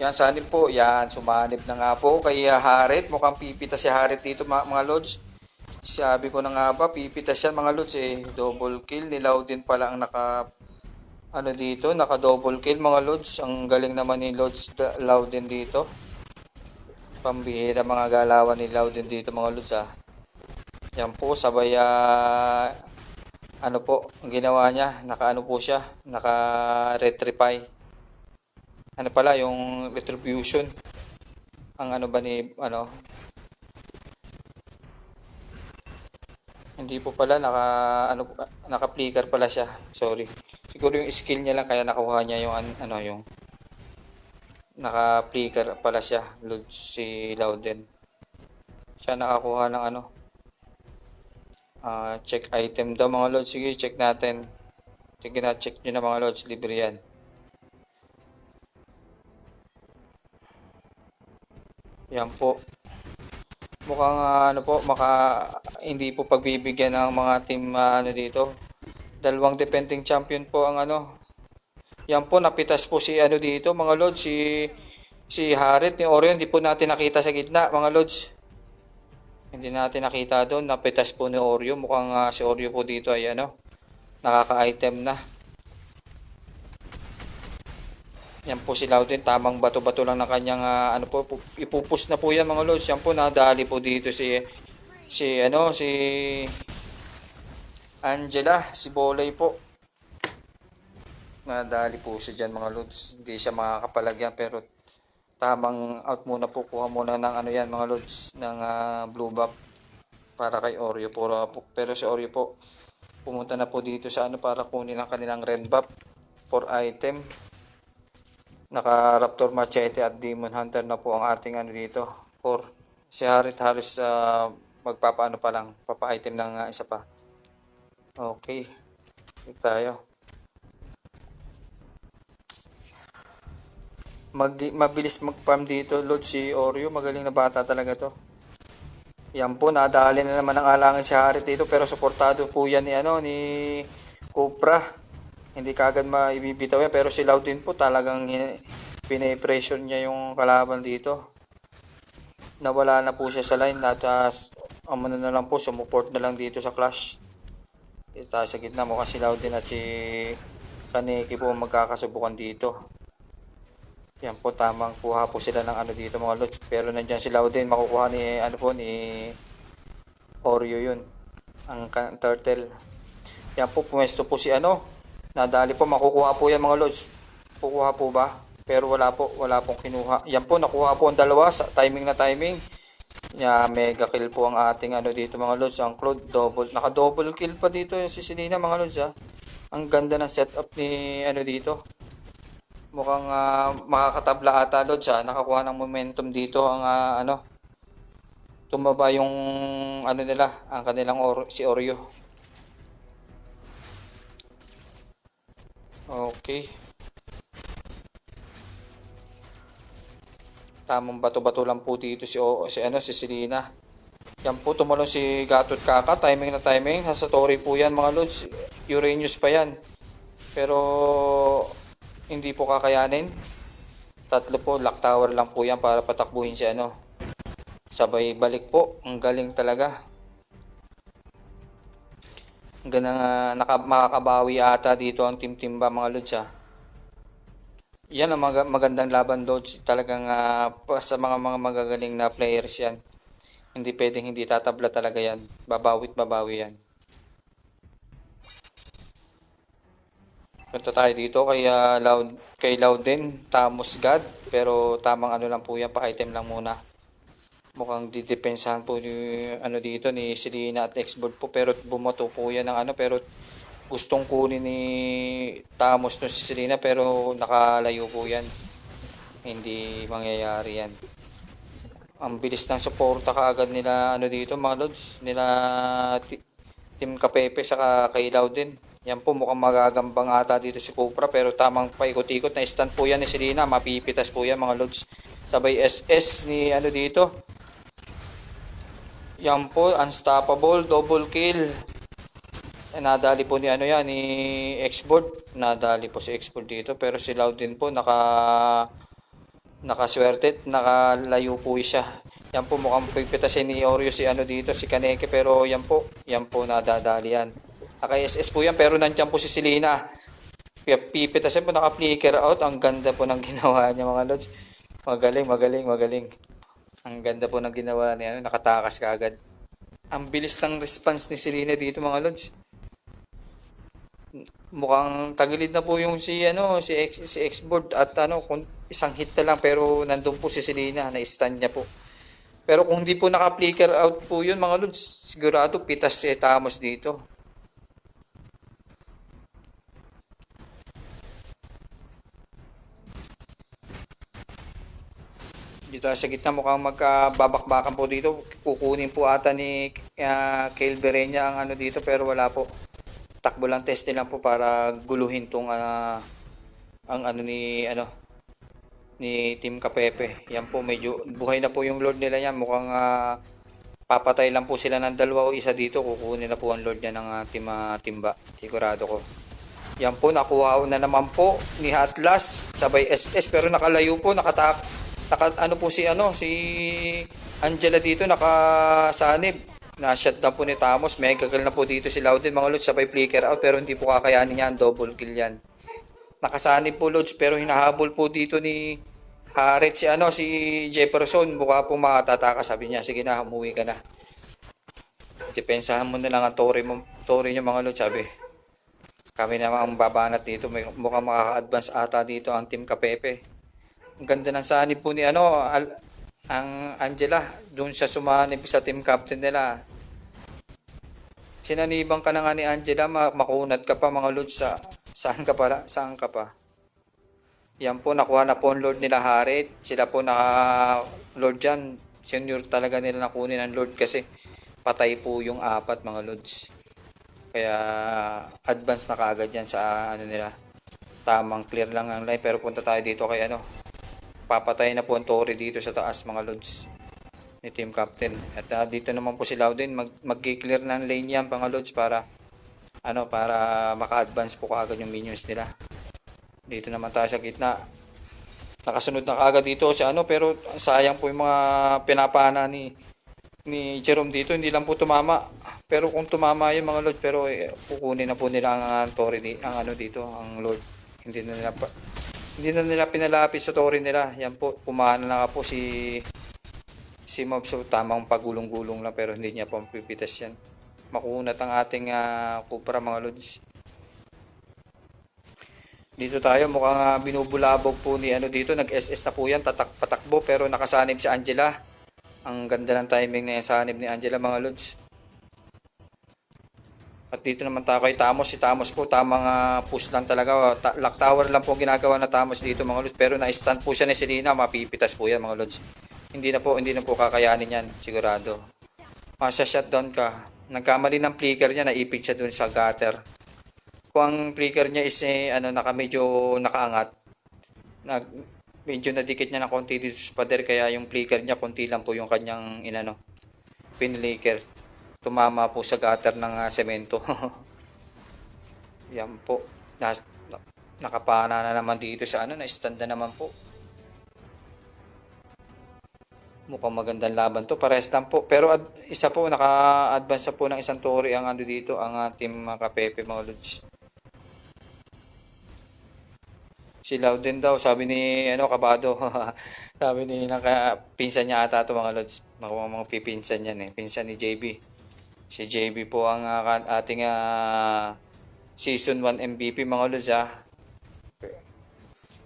Yan, sanib po. Yan, sumanib na nga po. Kaya Harit, mukhang pipita si Harit dito mga lods. Sabi ko na nga ba, pipitas yan mga lods eh. Double kill. Nilaw din pala ang naka double kill mga lods. Ang galing naman ni Lods Loudon dito. Pambihira mga galawan ni Loudon dito mga lods Yan po, sabay po, ang ginawa niya, po siya, naka-retrify. Pala, yung retribution. Ang hindi po pala, naka-flicker pala siya. Sorry. Siguro yung skill niya lang, kaya nakuha niya yung, yung naka-flicker pala siya, si Loudon. Siya nakakuha ng check item daw mga lods. Sige, check natin. Sige na, check nyo na mga lods. Libre yan. Yan po. Mukhang hindi po pagbibigyan ng mga team dito. Dalawang defending champion po ang Yan po, napitas po si dito mga lods. Si Harit ni Orion. Hindi po natin nakita sa gitna mga lods. Hindi natin nakita doon. Napitas po ni Oreo. Mukhang si Oreo po dito ay nakaka-item na. Yan po si Loudon. Tamang bato-bato lang na kanyang ipupus na po yan mga lods. Yan po, nadali po dito si Angela. Si Bolay po. Nadali po siya dyan mga lods. Hindi siya makakapalagyan pero tamang out muna po. Kuha muna ng mga lods ng blue buff para kay Oreo po. Pero si Oreo po pumunta na po dito sa para kunin ang kanilang red buff for item. Naka Raptor Machete at Demon Hunter na po ang ating dito. Si Harit halos Magpapaano pa lang, papa-item ng isa pa. Okay, ito tayo. Mabilis mag-farm dito, Lord, si Oreo. Magaling na bata talaga to. Yan po, nadali na naman ang alangan si Harit dito, pero suportado po yan ni, ni Cupra. Hindi kagad maibibitaw yan, pero si Loud din po talagang pinipressure niya yung kalaban dito. Nawala na po siya sa line at ang na lang po, sumuport na lang dito sa clash. Dito tayo sa gitna, mukhang si Loud din at si Kaneki po magkakasubukan dito. Yan po, tamang kuha po sila ng dito mga lods. Pero nandiyan si Loudin, makukuha ni ni Oreo yun. Ang turtle. Yan po, pumesto po si nadali po, makukuha po yan mga lods. Kukuha po ba? Pero wala pong kinuha. Yan po, nakuha po ang dalawa sa timing na timing. Mega kill po ang ating dito mga lods. Ang Claude, naka-double kill pa dito yung si Selena mga lods ha. Ang ganda ng setup ni dito. Mukhang makakatabla ata Lods nakakuha ng momentum dito ang tumaba yung nila, ang kanilang si Oreo. Okay. Tamang bato-bato lang po dito si Selena. Yan po, tumalon si Gatot Kaka, timing na timing. Sa Satori po yan mga Lods. Uranus pa yan. Pero hindi po kakayanin. Tatlo po, lock tower lang po yan para patakbuhin si Sabay balik po. Ang galing talaga. Ang ganang makakabawi ata dito ang Team Timba mga lods Yan ang magandang laban lods. Talagang sa mga magagaling na players yan. Hindi pwedeng hindi tatabla talaga yan. Babawi yan. Punta tayo dito kay Loudin, Tamos God, pero tamang lang po yan, pa-item lang muna. Mukhang didepensahan po dito ni Selena at Xboard po, pero bumato po yan ng pero gustong kunin ni Tamos no si Selena, pero nakalayo po yan. Hindi mangyayari yan. Ang bilis ng suporta kaagad nila dito mga lods, nila Team Kapepe saka kay Loudin. Yan po, mukhang magagambang ata dito si Cupra, pero tamang paikot-ikot na stand po yan ni Selena. Mapipitas po yan mga lods. Sabay SS ni dito. Yan po, unstoppable, double kill. Nadali po ni ni Xboard. Nadali po si Xboard dito, pero si Loud din po nakaswerte, nakalayo po siya. Yan po, mukhang pipitasin ni Oreo si dito, si Kaneki, pero yan po nadadali yan. Naka-SS po yan, pero nandiyan po si Selena. Pipitasin po, naka-flicker out. Ang ganda po ng ginawa niya mga lods. Magaling. Ang ganda po ng ginawa niya. Nakatakas ka agad. Ang bilis ng response ni Selena dito mga lods. Mukhang tagilid na po yung si Xboard at isang hit na lang, pero nandun po si Selena, na-stun niya po. Pero kung hindi po naka-flicker out po yun mga lods, sigurado pitas si Tamos dito. Dito sa gitna mukhang magkababakbakan po dito. Kukunin po ata ni Kale Berenya ang dito, pero wala po. Takbo lang, test lang po para guluhin tong ang ni Team Kapepe. Yan po, medyo buhay na po yung Lord nila yan. Mukhang papatay lang po sila ng dalawa o isa dito. Kukunin na po ang Lord niya ng Team Timba. Sigurado ko. Yan po, nakuha na naman po ni Atlas. Sabay SS, pero nakalayo po, po si Angela dito, nakasanib. Na-shutdown po ni Tamos. Mega kill na po dito si Loudin mga lods, sabay flicker out, pero hindi po kakayanin yan. Double kill yan. Nakasanib po lods, pero hinahabol po dito ni Harit si Jefferson. Mukha po makatataka, sabi niya. Sige na, umuwi ka na. Depensahan mo na lang ang Tori niyo mga lods, sabi. Kami naman ang babanat dito. Mukhang makaka-advance ata dito ang Team Kapepe. Ang ganda ng sanib po ni ang Angela. Doon siya sumanib sa team captain nila. Sinaniban ka na nga ni Angela, makunat ka pa mga lods saan ka pa? Yan po, nakuha na po ang Lord nila Harit. Sila po naka Lord dyan. Senior talaga nila nakunin ang Lord kasi patay po yung apat mga lods. Kaya advance na kaagad yan sa ano nila. Tamang clear lang ang line pero punta tayo dito kay ano. Papatay na po ang Tori dito sa taas mga lods ni team captain. At dito naman po si Loudon mag-clear ng lane yan mga lods para ano para maka-advance po kaagad yung minions nila. Dito naman tayo sa gitna. Nakasunod na kaagad dito si ano pero sayang po yung mga pinapana ni Jerome dito, hindi lang po tumama. Pero kung tumama yung mga lods pero kukunin na po nila ang Tori ang ano dito, ang Lord. Hindi na nila pinalapit sa Tori nila. Yan po, pumana na po si Mob. So tamang pagulong-gulong lang pero hindi niya po pipitas yan. Makunat ang ating Cupra mga lods. Dito tayo mukhang binubulabog po ni ano dito, nag-SS na po yan, patakbo pero nakasanib si Angela. Ang ganda ng timing na sanib ni Angela mga lods. At dito naman tayo kay Tamos. Si Tamos po tamang push lang talaga. Lock tower lang po ginagawa na Tamos dito mga lods. Pero na-stun po siya ni Selena. Mapipitas po yan mga lods. Hindi na po kakayanin yan sigurado. Masya-shutdown ka. Nagkamali ng flicker niya. Naipit siya dun sa gutter. Kung ang flicker niya is medyo nakaangat. Medyo nadikit niya ng konti dito sa pader. Kaya yung flicker niya konti lang po yung kanyang pinlicker. Tumama po sa gutter ng semento. Yan po. Nakapana na naman dito sa na-stand na naman po. Mukhang magandang laban to. Parehas lang po. Pero isa po, naka-advance po ng isang Tori ang dito, ang team Kapepe mga lods. Si Loudon daw, sabi ni Kabado. Sabi ni pinsan niya ata to mga lods. Mga pipinsan yan Pinsan ni JB. Si JB po ang ating Season 1 MVP mga lods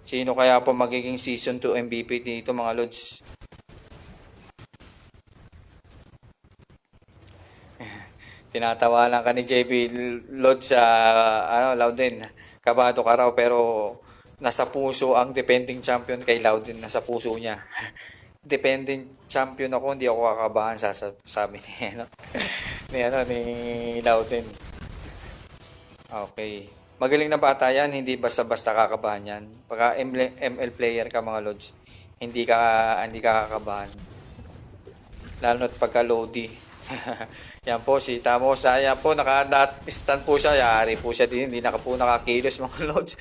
Sino kaya po magiging Season 2 MVP dito mga lods? Tinatawa lang ka ni JB Lods sa Loudon. Kabado ka raw pero nasa puso ang defending champion kay Loudon. Nasa puso niya. Defending champion ako, hindi ako kakabahan sabi ni Loudon. Okay. Magaling na bata yan, hindi basta-basta kakabahan yan. Pagka ML player ka mga lods, hindi ka kakabahan. Lalo na't pagka Lodi. Yan po si Tamos. Yan po, naka-stand po siya. Yari po siya din. Hindi na po nakakilos mga lods.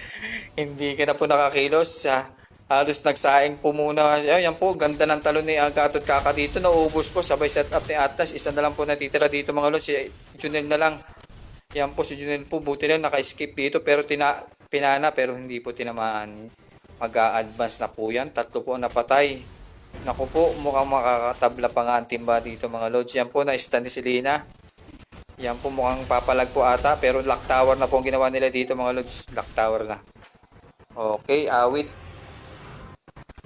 Hindi ka na po nakakilos. Halos nagsaing po muna. Yan po, ganda ng talon ni Agatot Kaka dito. Naubos po, sabay set up ni Atlas. Isa na lang po natitira dito mga lods. Si Junel na lang. Yan po, si Junel po. Buti lang naka-skip dito. Pero pinana, pero hindi po tinamaan. Mag-a-advance na po yan. 3 po napatay. Naku po, mukhang makakatabla pa nga ang timba dito mga lods. Yan po, na-stand ni Selena. Yan po, mukhang papalag po ata. Pero lock tower na po ang ginawa nila dito mga lods. Lock tower na. Okay, awit.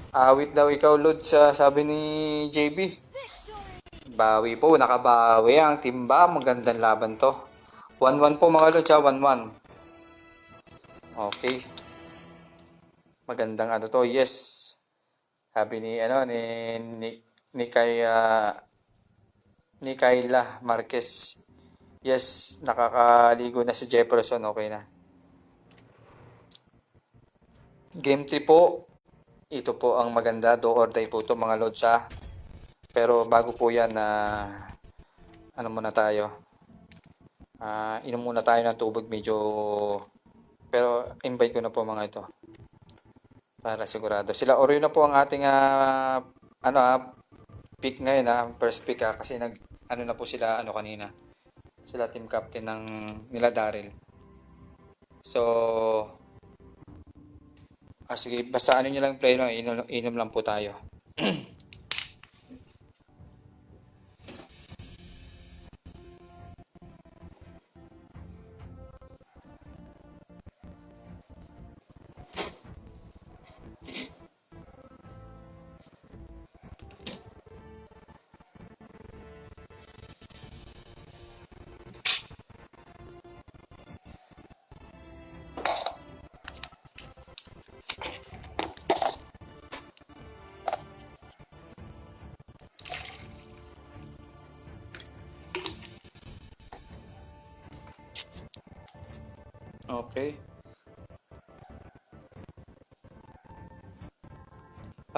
Awit daw ikaw, Lods, sabi ni JB. Bawi po, nakabawi ang timba. Magandang laban to. 1-1 po mga Lods, 1-1. Okay. Magandang to, yes. Sabi ni ni Kayla Marquez. Yes, nakakaligo na si Jefferson, okay na. Game 3 po. Ito po ang maganda, do or die po ito mga lods Pero bago po yan, muna tayo. Inom muna tayo ng tubig medyo. Pero invite ko na po mga ito. Para sigurado. Sila Oreo na po ang ating pick ngayon first pick kasi na po sila kanina. Sila team captain ng nila Daryl. So sige, basta nyo lang play inom lang po tayo.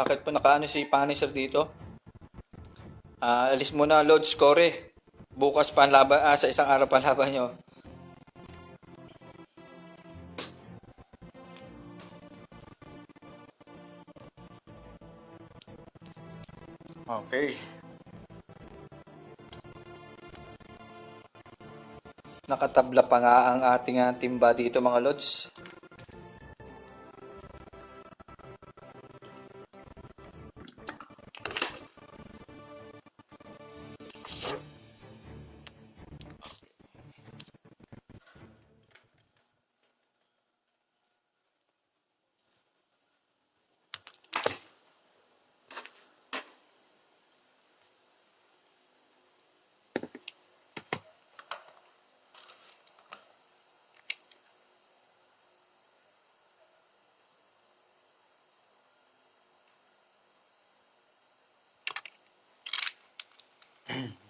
Bakit po nakaano si Punisher dito? Alis muna, Lods, Kore. Bukas pa ang laban, sa isang araw pa ang laban nyo. Okay. Nakatabla pa nga ang ating timba dito mga Lods.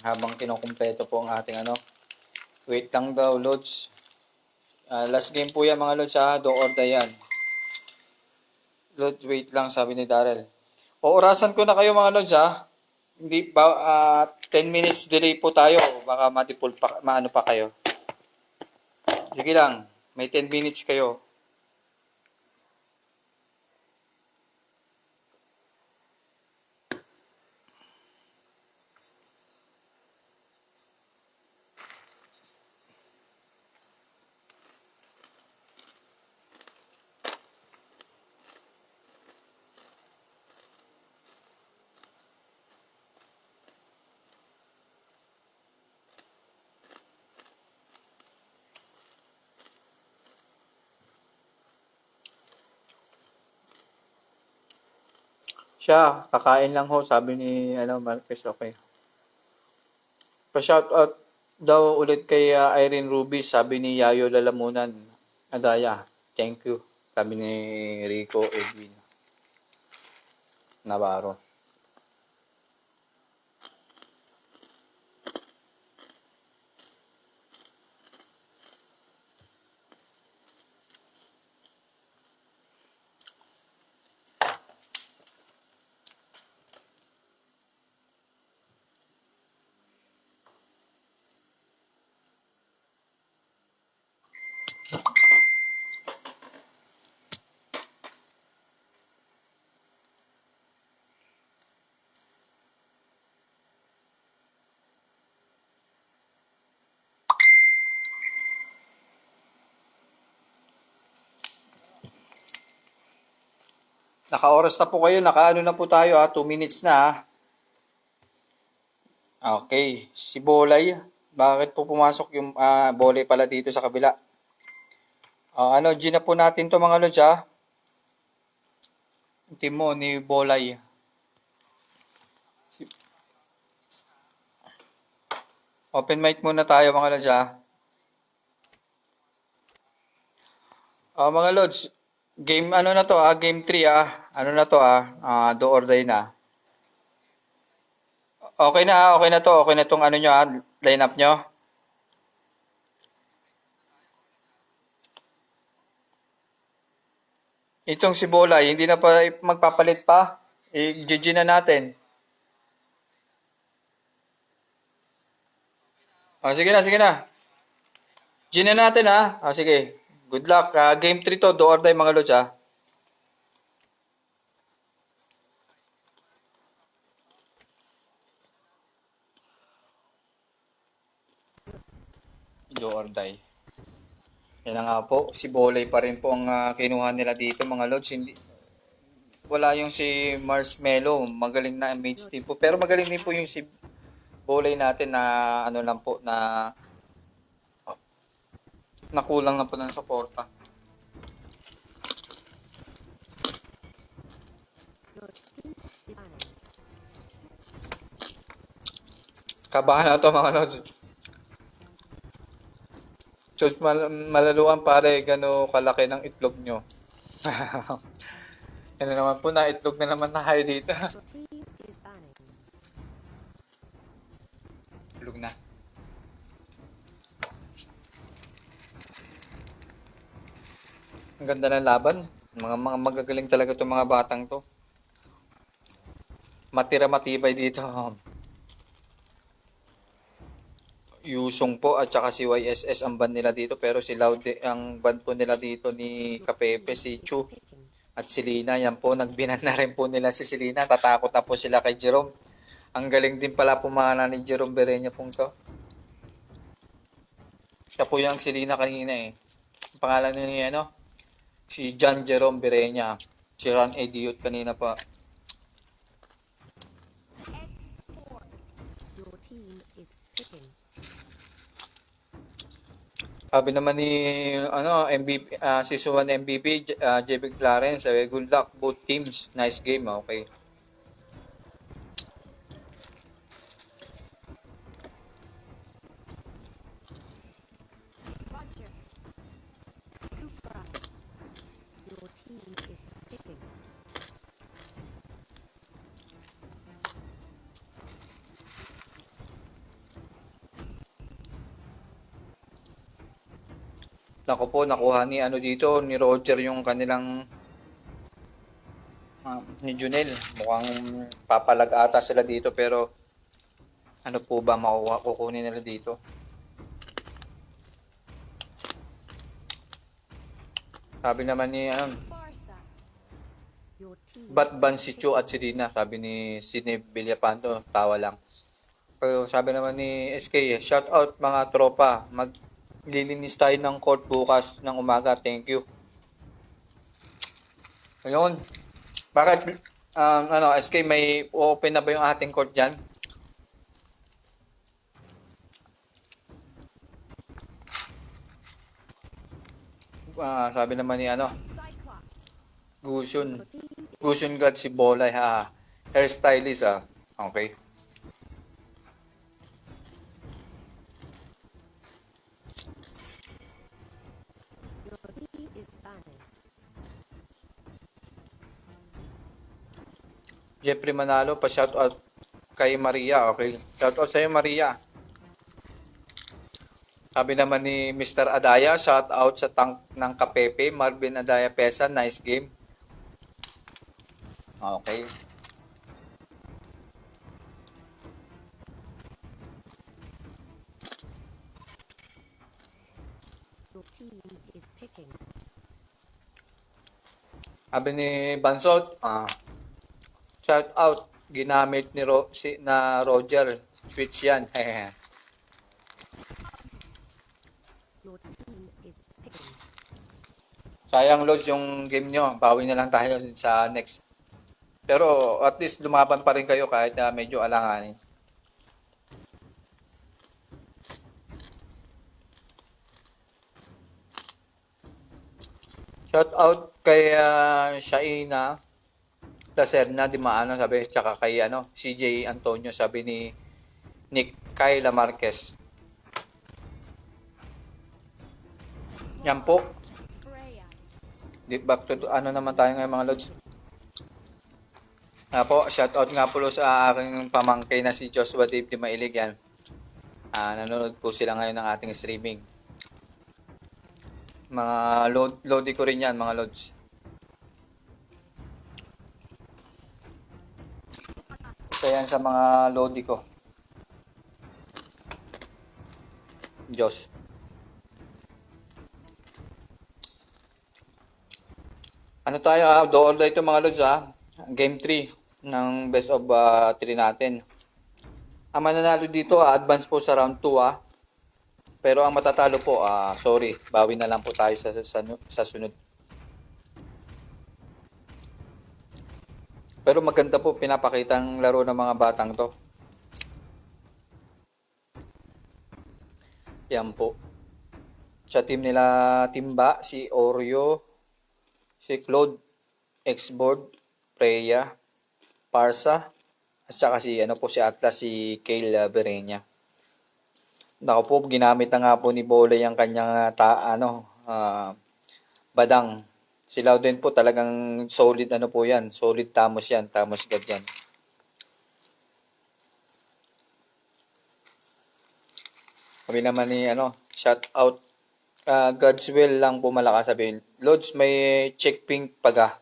Habang kinukumpleto po ang ating wait lang daw Lods. Last game po yan mga Lods do or die yan. Lods, wait lang sabi ni Darrell. Orasan ko na kayo mga Lods Hindi ba 10 minutes delay po tayo. Baka matipul pa, maano pa kayo. Sige lang, may 10 minutes kayo. Siya, kakain lang ho, sabi ni Marquez, okay. Pa-shoutout daw ulit kay Irene Ruby, sabi ni Yayo Lalamunan, Adaya. Thank you, sabi ni Rico Edwin Navarro. Naka-oras na po kayo, nakaano na po tayo 2 minutes na Okay, si Bolay, bakit po pumasok yung Bolay pala dito sa kabila? G na po natin to mga Lods Yung team mo ni Bolay. Open mic muna tayo mga Lods mga Lods, game na to game 3 ano na to do or die na. Okay na to, okay na tong nyo lineup nyo. Itong si Bolay, hindi na pa magpapalit pa. I-GG na natin. Sige na. G na natin sige. Good luck. Game 3 to, do or die mga Lods Do or die. Yan na nga po, si Bolay pa rin po ang kinuha nila dito mga Lods. Hindi, wala yung si Marshmello, magaling na mage team po. Pero magaling din po yung si Bolay natin na lang po na nakulang na po ng suporta. Kabahan na to mga Lods. Choose malaluan pare, gano kalaki ng itlog nyo. Yan na naman po na, itlog na naman tayo dito. Itlog na. Ang ganda ng laban. Mga magagaling talaga itong mga batang to. matira matibay dito. Yusong po at saka si YSS ang band nila dito, pero si Laude ang band po nila dito ni Kapepe, si Chu Picking. at si Lina. Yan po, nagbinan na rin po nila si Selena. Tatakot na po sila kay Jerome. Ang galing din pala pumana ni Jerome Berenya pong to. Siya po yung Selena kanina eh. Ang pangalan niya ano? Si John Jerome Berenya. Si Ron Ediot kanina pa. Your team is picking. Sabi naman ni MVP, season 1 MVP, JB Clarence, good luck both teams. Nice game, okay. Roger. Cooper. Your team is picking. Nako po, nakuha ni ano dito, ni Roger yung kanilang ni Junel. Mukhang papalag ata sila dito, pero ano po ba kukunin nila dito? Sabi naman ni Barca. Your team Ba't ban si Chu at si Dina? Sabi ni Sidney Villapanto, tawa lang. Pero sabi naman ni SK, shout out mga tropa, maglilinis tayo ng court bukas ng umaga, thank you. Ayun, bakit SK, may open na ba yung ating court dyan? Sabi naman ni Cyclops. Gusion, Your team Gusion God si Bolay ha. Hairstylist Okay. Your team is banning. Jeffrey Manalo, pa shout out kay Maria, okay? Shout out sa iyo Maria. Sabi naman ni Mr. Adaya, shout out sa tank ng Kapepe, Marvin Adaya Pesa, nice game. Okay. Your team is picking. Sabi ni Bansot, shout out, ginamit ni Roger, switch yan. Your team is picking. Sayang lods yung game nyo, bawi na lang tayo sa next. Pero at least lumaban pa rin kayo kahit medyo alanganin. Shout out kay Shaina Lacerna Di Maano, sabi, tsaka kay CJ Antonio, sabi ni Nick Kayla Marquez. Yan po. Freya. Back to naman tayo ngayon mga lods. Po, shout out nga po sa aking pamangkin na si Joshua Dave Di Mailig yan. Nanonood po sila ngayon ng ating streaming. Mga lodi ko rin yan mga lods. Isa yan sa mga lodi ko. Diyos. Ano tayo do or die ito mga lods Game 3 ng best of 3 natin. Ang mananalo dito advance po sa round 2 Pero ang matatalo po sorry, bawi na lang po tayo sa sunod. Pero maganda po pinapakita ang laro ng mga batang to. Yan po. Sa team nila Timba, si Oreo, si Claude, Xboard, Freya, Parsa, at saka si si Atlas, si Kale Berenya. Nako po, ginamit na nga po ni Bola yung kanyang badang. Sila din po talagang solid po yan. Solid Tamos yan. Tamos God yan. Sabi naman ni shout out God's will lang po malakas sabihin. Lods, may check pink paga.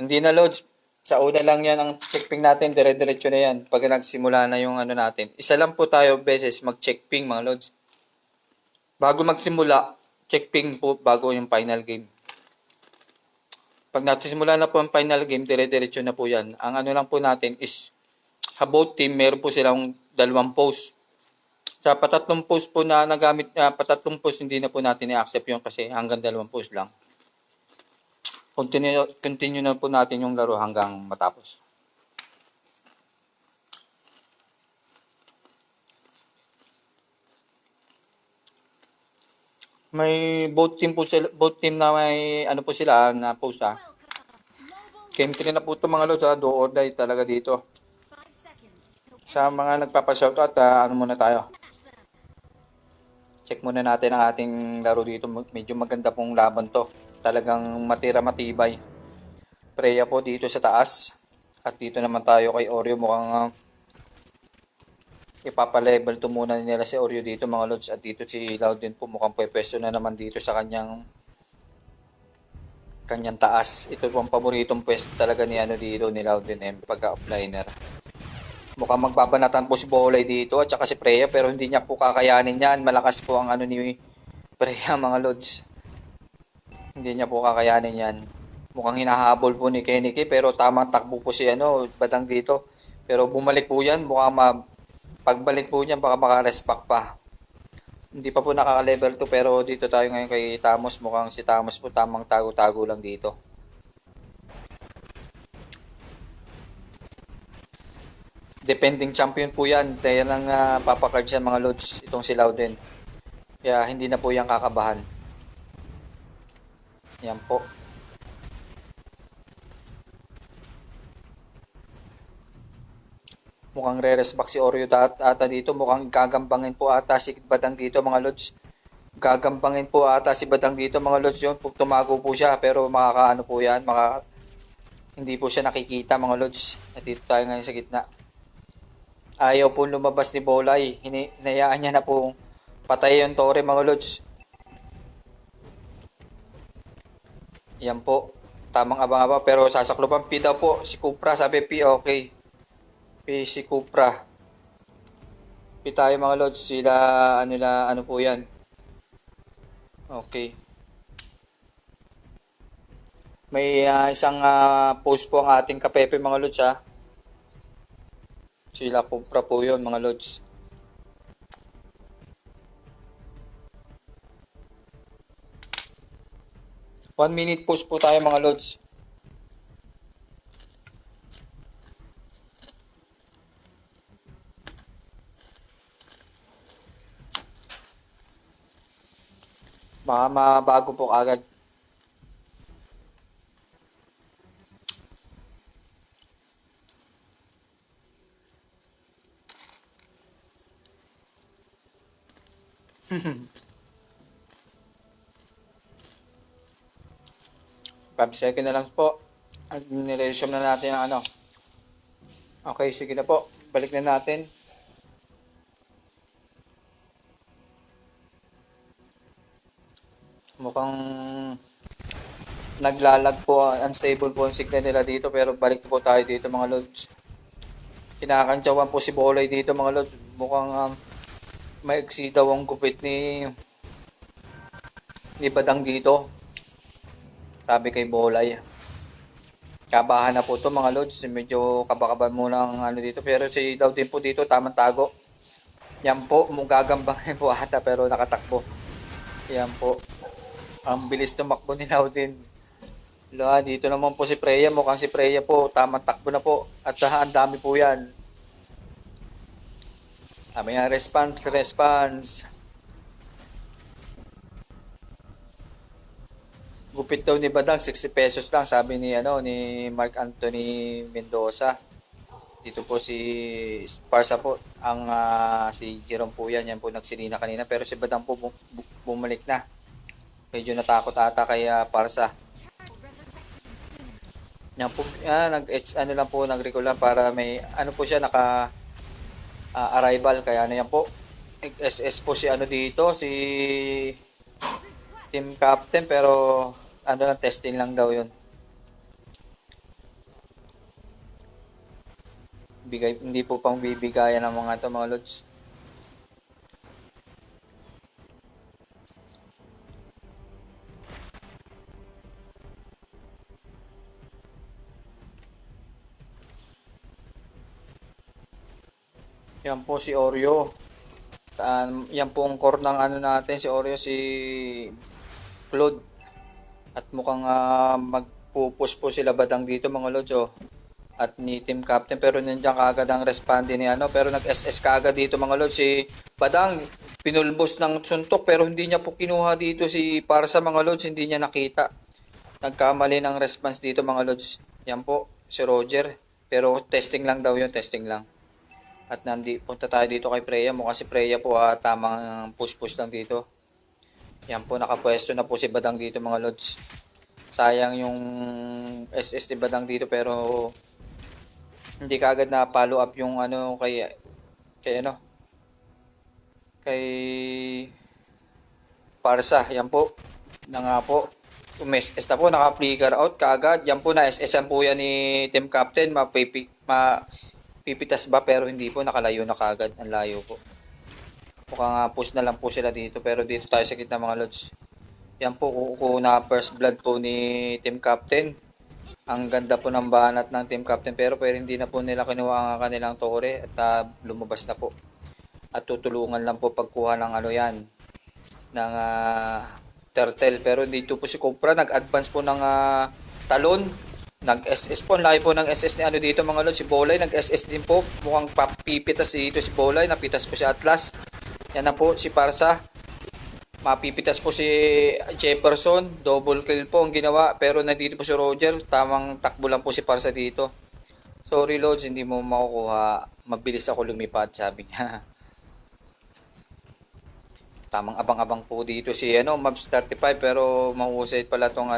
Hindi na Lods. Sa una lang yan ang checkping natin, dire-diretso na yan. Pag nagsimula na yung ano natin. Isa lang po tayo beses mag-checkping mga lods. Bago magsimula, checkping po bago yung final game. Pag nagsimula na po ang final game, dire-diretso na po yan. Ang ano lang po natin is, about team, meron po silang 2 post. Sa patatlong post po na nagamit, patatlong post hindi na po natin i-accept yung kasi hanggang 2 post lang. Continue na po natin yung laro hanggang matapos. May both team na may ano po sila na post ha. Game 3 na po ito mga lods ha, do or die talaga dito. 5 seconds. Sa mga nagpapashoutout, ano muna tayo. Check muna natin ang ating laro dito. Medyo maganda pong laban to. Talagang matibay. Freya po dito sa taas. At dito naman tayo kay Oreo. Mukhang ipapa-level to muna nila si Oreo dito mga lods. At dito si Loudin po mukhang pwesto na naman dito sa kanyang taas. Ito po ang paboritong pwesto talaga ni dito ni Loudin M pagka-offliner. Mukhang magbabanatan po si Bolay dito at saka si Freya pero hindi niya po kakayanin yan. Malakas po ang ni Freya mga lods. Hindi niya po kakayanin yan. Mukhang hinahabol po ni Keniki pero tamang takbo po si Badang dito. Pero bumalik po yan. Mukhang pagbalik po niya baka makarespack pa. Hindi pa po nakaka-level 2 pero dito tayo ngayon kay Tamos. Mukhang si Tamos po tamang tago-tago lang dito. Depending champion po yan. Dahil lang papakard siya mga lods. Itong si Loudin. Kaya hindi na po yan kakabahan. Yan po. Mukhang re-respect si Oreo ata dito. Mukhang gagambangin po ata si Badang dito mga lods. Gagambangin po ata si Badang dito mga lods yun. Tumago po siya pero makakaano po yan. Hindi po siya nakikita mga lods. At dito tayo ngayon sa gitna. Ayaw po lumabas ni Bolay. Hinayaan niya na po patay yung Tore mga lods. Yan po. Tamang abang-abang pero sasaklopan P daw po. Si Cupra sabi P okay. P si Cupra. P tayo mga lods. Sila ano po yan. Okay. May isang post po ang ating kapepe mga lods ha. Sila Cupra po yun mga lods. One minute post po tayo mga lods. Baka mabago po agad. Five second na lang po. At nire-resume na natin ang ano. Okay, sige na po. Balik na natin. Mukhang naglalag po, unstable po ang signal nila dito pero balik po tayo dito mga lods. Kinakantsawan po si Bolay dito mga lods. Mukhang maiksi daw ang gupit ni Badang dito. Sabi kay Bolay. Kabahan na po to mga lods. Medyo kabakaban muna ang dito. Pero si daw din po dito tamang tago. Yan po, gagambahin po ata pero nakatakbo. Yan po. Ang bilis tumakbo ni Loudin. Dito naman po si Freya. Mukhang si Freya po tamang takbo na po. At ang dami po yan. Sabi nga, response. Gupit daw ni Badang, 60 pesos lang, sabi ni Mark Anthony Mendoza. Dito po si Sparsa po, si Jerome po yan po nagsilina kanina. Pero si Badang po bumalik na. Medyo natakot ata kay Parsa. Yan po, nag-recall lang para may, po siya, arrival. Kaya yan po. SS po si dito, si team captain pero lang, testing lang daw yun. hindi po pang bibigayan ng mga to mga lods. Yan po si Oreo. Yan po ang core ng ano natin, si Oreo, si Claude. At mukhang magpupus po sila Badang dito mga lods, oh. At ni team captain, pero nandiyan kaagad ang responding ni ano, pero nag-SS kaagad dito mga lods si Badang. Pinulbos ng suntok pero hindi niya po kinuha dito si para sa mga lods, hindi niya nakita. Nagkamali ng response dito mga lods. Yan po si Roger, pero testing lang daw yun, testing lang. At punta tayo dito kay Freya. Mukha si Freya po tamang push-push lang dito. Yan po, nakapwesto na po si Badang dito mga lods. Sayang yung SS ni Badang dito pero hindi kaagad na follow up yung ano kay Parsa. Yan po. Na nga po. SS na po, naka-flicker out kaagad. Yan po na SS po yan ni team captain. Pipitas ba pero hindi po, nakalayo na kaagad. Ang layo po. Mukhang push na lang po sila dito pero dito tayo sa gitna mga lods. Yan po, kukuha na first blood po ni team captain. Ang ganda po ng banat ng team captain pero hindi na po nila kinuha ang kanilang tore at lumabas na po. At tutulungan lang po pagkuha ng ano yan, ng turtle. Pero dito po si Cobra nag-advance po ng talon. Nag-SS po, laki po ng SS ni ano dito mga lods, si Bolay nag-SS din po. Mukhang papipitas dito si Bolay, napitas po si Atlas. Yan na po si Parsa. Mapipitas po si Jefferson, double kill po ang ginawa pero nandito po si Roger, tamang takbo lang po si Parsa dito. Sorry Lods, hindi mo makukuha, mabilis ako lumipad, sabi niya. Tamang abang-abang po dito si Mavs 35 pero mahusay pala tong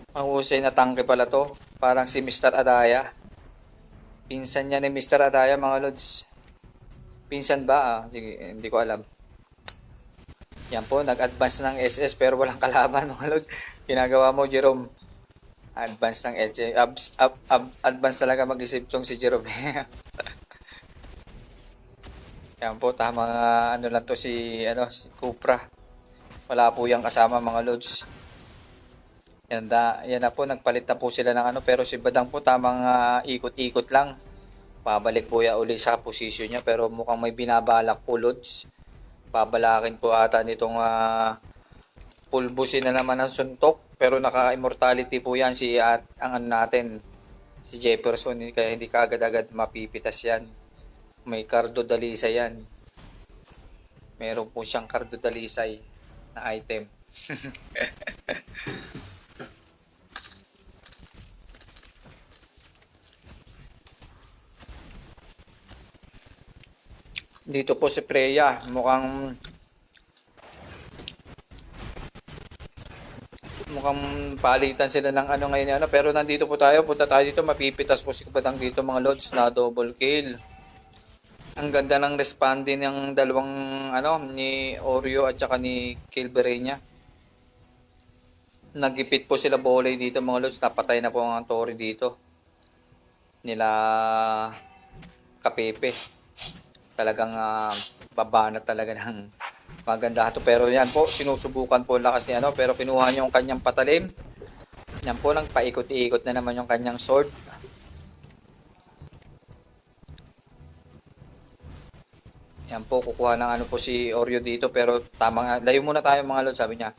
mahusay na tangke pala to, parang si Mr. Adaya. Pinsan niya ni Mr. Adaya mga Lods. Pinsan ba? Sige, hindi ko alam. Yan po, nag-advance ng SS pero walang kalaban mga lods. Ginagawa mo Jerome. Advance ng SS. Advance talaga mag-isip tong si Jerome. Yan po, tama ano lang to si Cupra. Wala po yung kasama mga lods. Yan na po, nagpalit na po sila ng pero si Badang po tamang ikot-ikot lang. Pabalik po ya uli sa posisyon niya pero mukhang may binabalak po lods. Babalakin po ata nitong pulbusin na naman ng suntok pero naka-immortality po yan ang natin si Jefferson kaya hindi kaagad-agad mapipitas yan. May Cardo Dalisay yan. Meron po siyang Cardo Dalisay na item. Dito po si Freya, mukhang palitan sila ng ngayon pero nandito po tayo, punta tayo dito, mapipitas po si Badang dito mga lods na double kill. Ang ganda ng responding ng dalawang ni Oreo at saka ni Kilberenia. Nagipit po sila Bolay dito mga lods, napatay na po ang Tori dito nila Kapepe. Talagang babana talaga ng maganda ito. Pero yan po, sinusubukan po lakas ni pero pinuha niya yung kanyang patalim. Yan po, lang paikot-ikot na naman yung kanyang sword. Yan po, kukuha ng po si Oreo dito pero tamang layo muna tayo mga lord, sabi niya.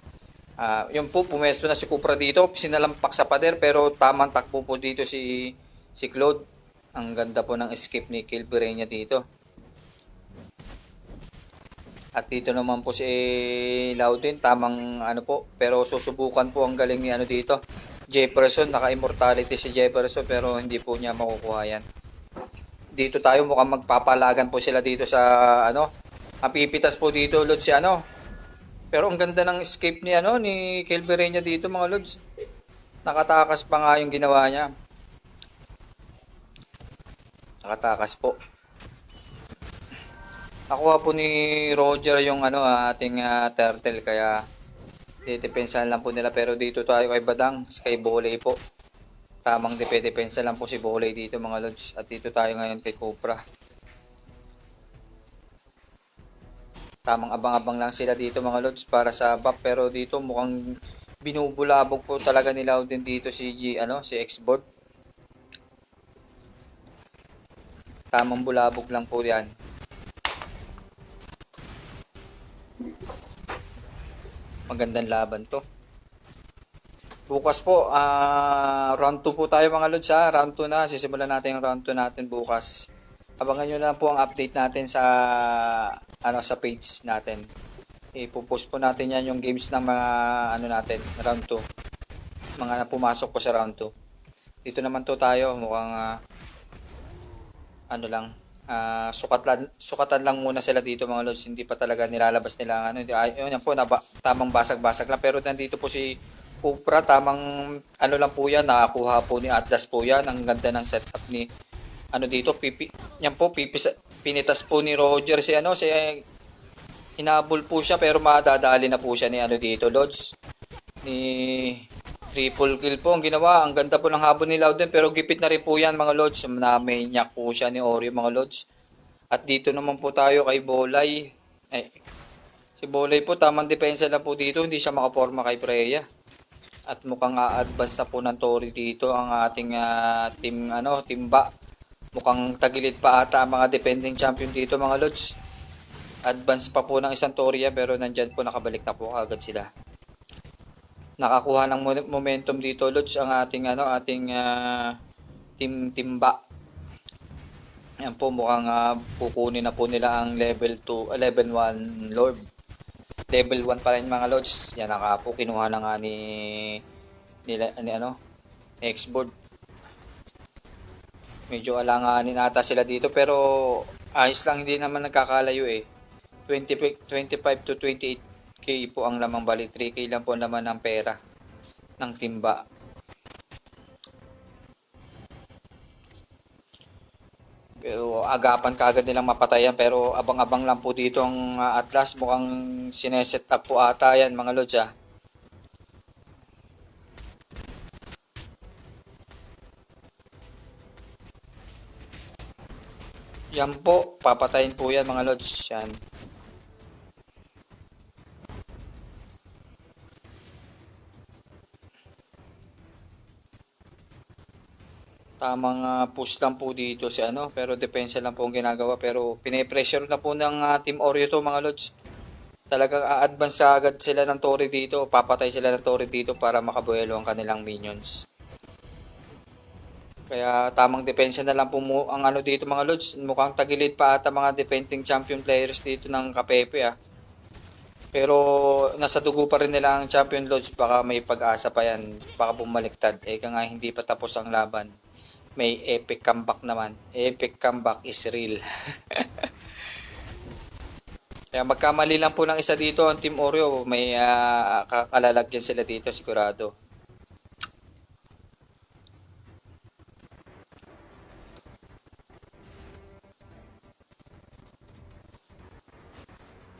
Yung po, pumesto na si Cupra dito, sinalampak sa pader pero tamang takbo po dito si Claude. Ang ganda po ng escape ni Kilberenia dito. At dito naman po si Loudin, tamang po, pero susubukan po ang galing ni dito. Jefferson, naka-immortality si Jefferson pero hindi po niya makukuha yan. Dito tayo mukhang magpapalagan po sila dito sa mapipitas po dito Lods si Pero ang ganda ng escape ni ni Kilberenia dito mga Lods. Nakatakas pa nga yung ginawa niya. Nakatakas po. Nakuha po ni Roger yung ating turtle kaya didepensahan lang po nila pero dito tayo kay Badang, kay Bolay po. Tamang depensa lang po si Bolay dito mga lods. At dito tayo ngayon kay Cobra. Tamang abang-abang lang sila dito mga lods para sa buff. Pero dito mukhang binubulabog po talaga nila din dito si Xboard. Tamang bulabog lang po yan. Magandang laban to. Bukas po, round 2 po tayo mga lods ha. Round 2 na. Sisimulan natin yung round 2 natin bukas. Abangan nyo lang po ang update natin sa page natin. Ipopost po natin yan yung games ng mga natin, round 2. Mga na pumasok po sa round 2. Dito naman to tayo, mukhang sukatan lang muna sila dito mga lods. Hindi pa talaga nilalabas nila yun po tamang basag-basag lang, pero nandito po si Cupra, tamang lang po yan, nakakuha po ni Atlas po yan. Ang ganda ng setup ni dito, pinitas po ni Roger si hinabol po siya, pero madadali na po siya ni dito Lods, ni triple kill po ang ginawa. Ang ganda po ng habol ni Loudon, pero gipit na rin po yan mga Lods, na maniac po siya ni Oreo mga Lods. At dito naman po tayo kay Bolay. Si Bolay po, tamang depensa lang po dito, hindi siya makaporma kay Freya. At mukhang a-advance na po ng Tori dito ang ating timba. Mukhang tagilid pa ata ang mga defending champion dito mga Lods. Advance pa po ng isang Toria, pero nandyan po nakabalik na po agad sila. Nakakuha ng momentum dito Lods ang ating timba. Yan po, mukhang kukunin na po nila ang level 1 Lord. Level 1 pa rin mga Lods. Yan po, kinuha na nga ni Xboard. Medyo alanganin ata sila dito, pero ayos lang, hindi naman nagkakalayo 25 to 28k po ang lamang, bali 3k lang po ang laman ng pera ng timba. Pero agapan kaagad nilang mapatayan, pero abang-abang lang po dito ang Atlas. Mukhang sineset up po ata yan mga Lods Yan po, papatayin po yan mga Lods. Yan. Tamang push lang po dito pero depensa lang po ang ginagawa, pero pine-pressure na po ng Team Oreo to mga Lods. Talagang a-advance agad sila ng Tori dito, papatay sila ng Tori dito para makabuelo ang kanilang minions. Kaya tamang depensa na lang po ang dito mga Lods. Mukhang tagilid pa ata mga defending champion players dito ng Kapepe Pero nasa dugo pa rin nila ang champion Lods, baka may pag-asa pa yan, baka bumaliktad. Nga hindi pa tapos ang laban. May epic comeback naman. Epic comeback is real. Kaya magkamali lang po ng isa dito ang Team Oreo, may kalalagyan sila dito sigurado.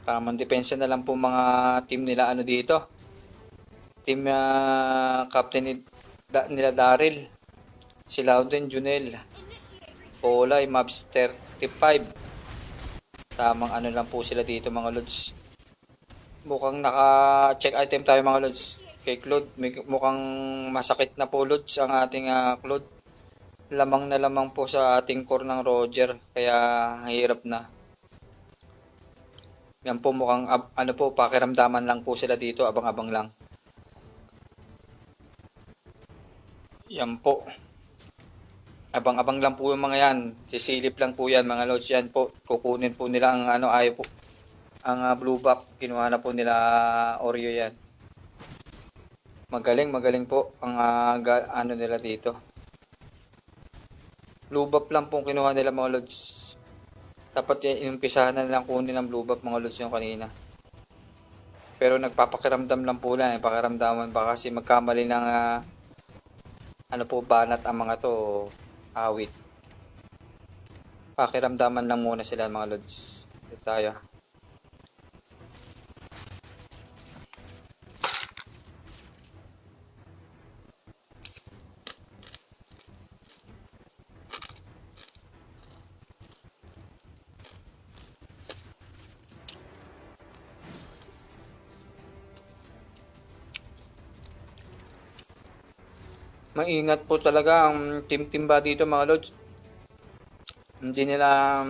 Tamang depensa na lang po mga team nila dito. Team captain nila Daryl. Si Loudon, Junel. Polay, Mobster 35. Tamang lang po sila dito mga Lods. Mukhang naka-check item tayo mga Lods. Kay Claude, mukhang masakit na po Lods ang ating Claude. Lamang na lamang po sa ating core ng Roger. Kaya hirap na. Yan po, mukhang pakiramdaman lang po sila dito, abang-abang lang. Yan po. Abang-abang lang po yung mga yan. Sisilip lang po yan mga Lods. Yan po, kukunin po nila ang ayaw po. Ang blue buff, kinuha na po nila Oreo yan. Magaling po ang nila dito. Blue buff lang po kinuha nila mga Lods. Dapat inumpisahan na lang kunin ng blue buff mga Lods yung kanina. Pero nagpapakiramdam lang po lang. Pakiramdaman ba kasi magkamali ng banat ang mga to, awit. Pakiramdaman lang muna sila mga Lods. Dito tayo. maingat po talaga ang Team Timba dito mga lods. Hindi nila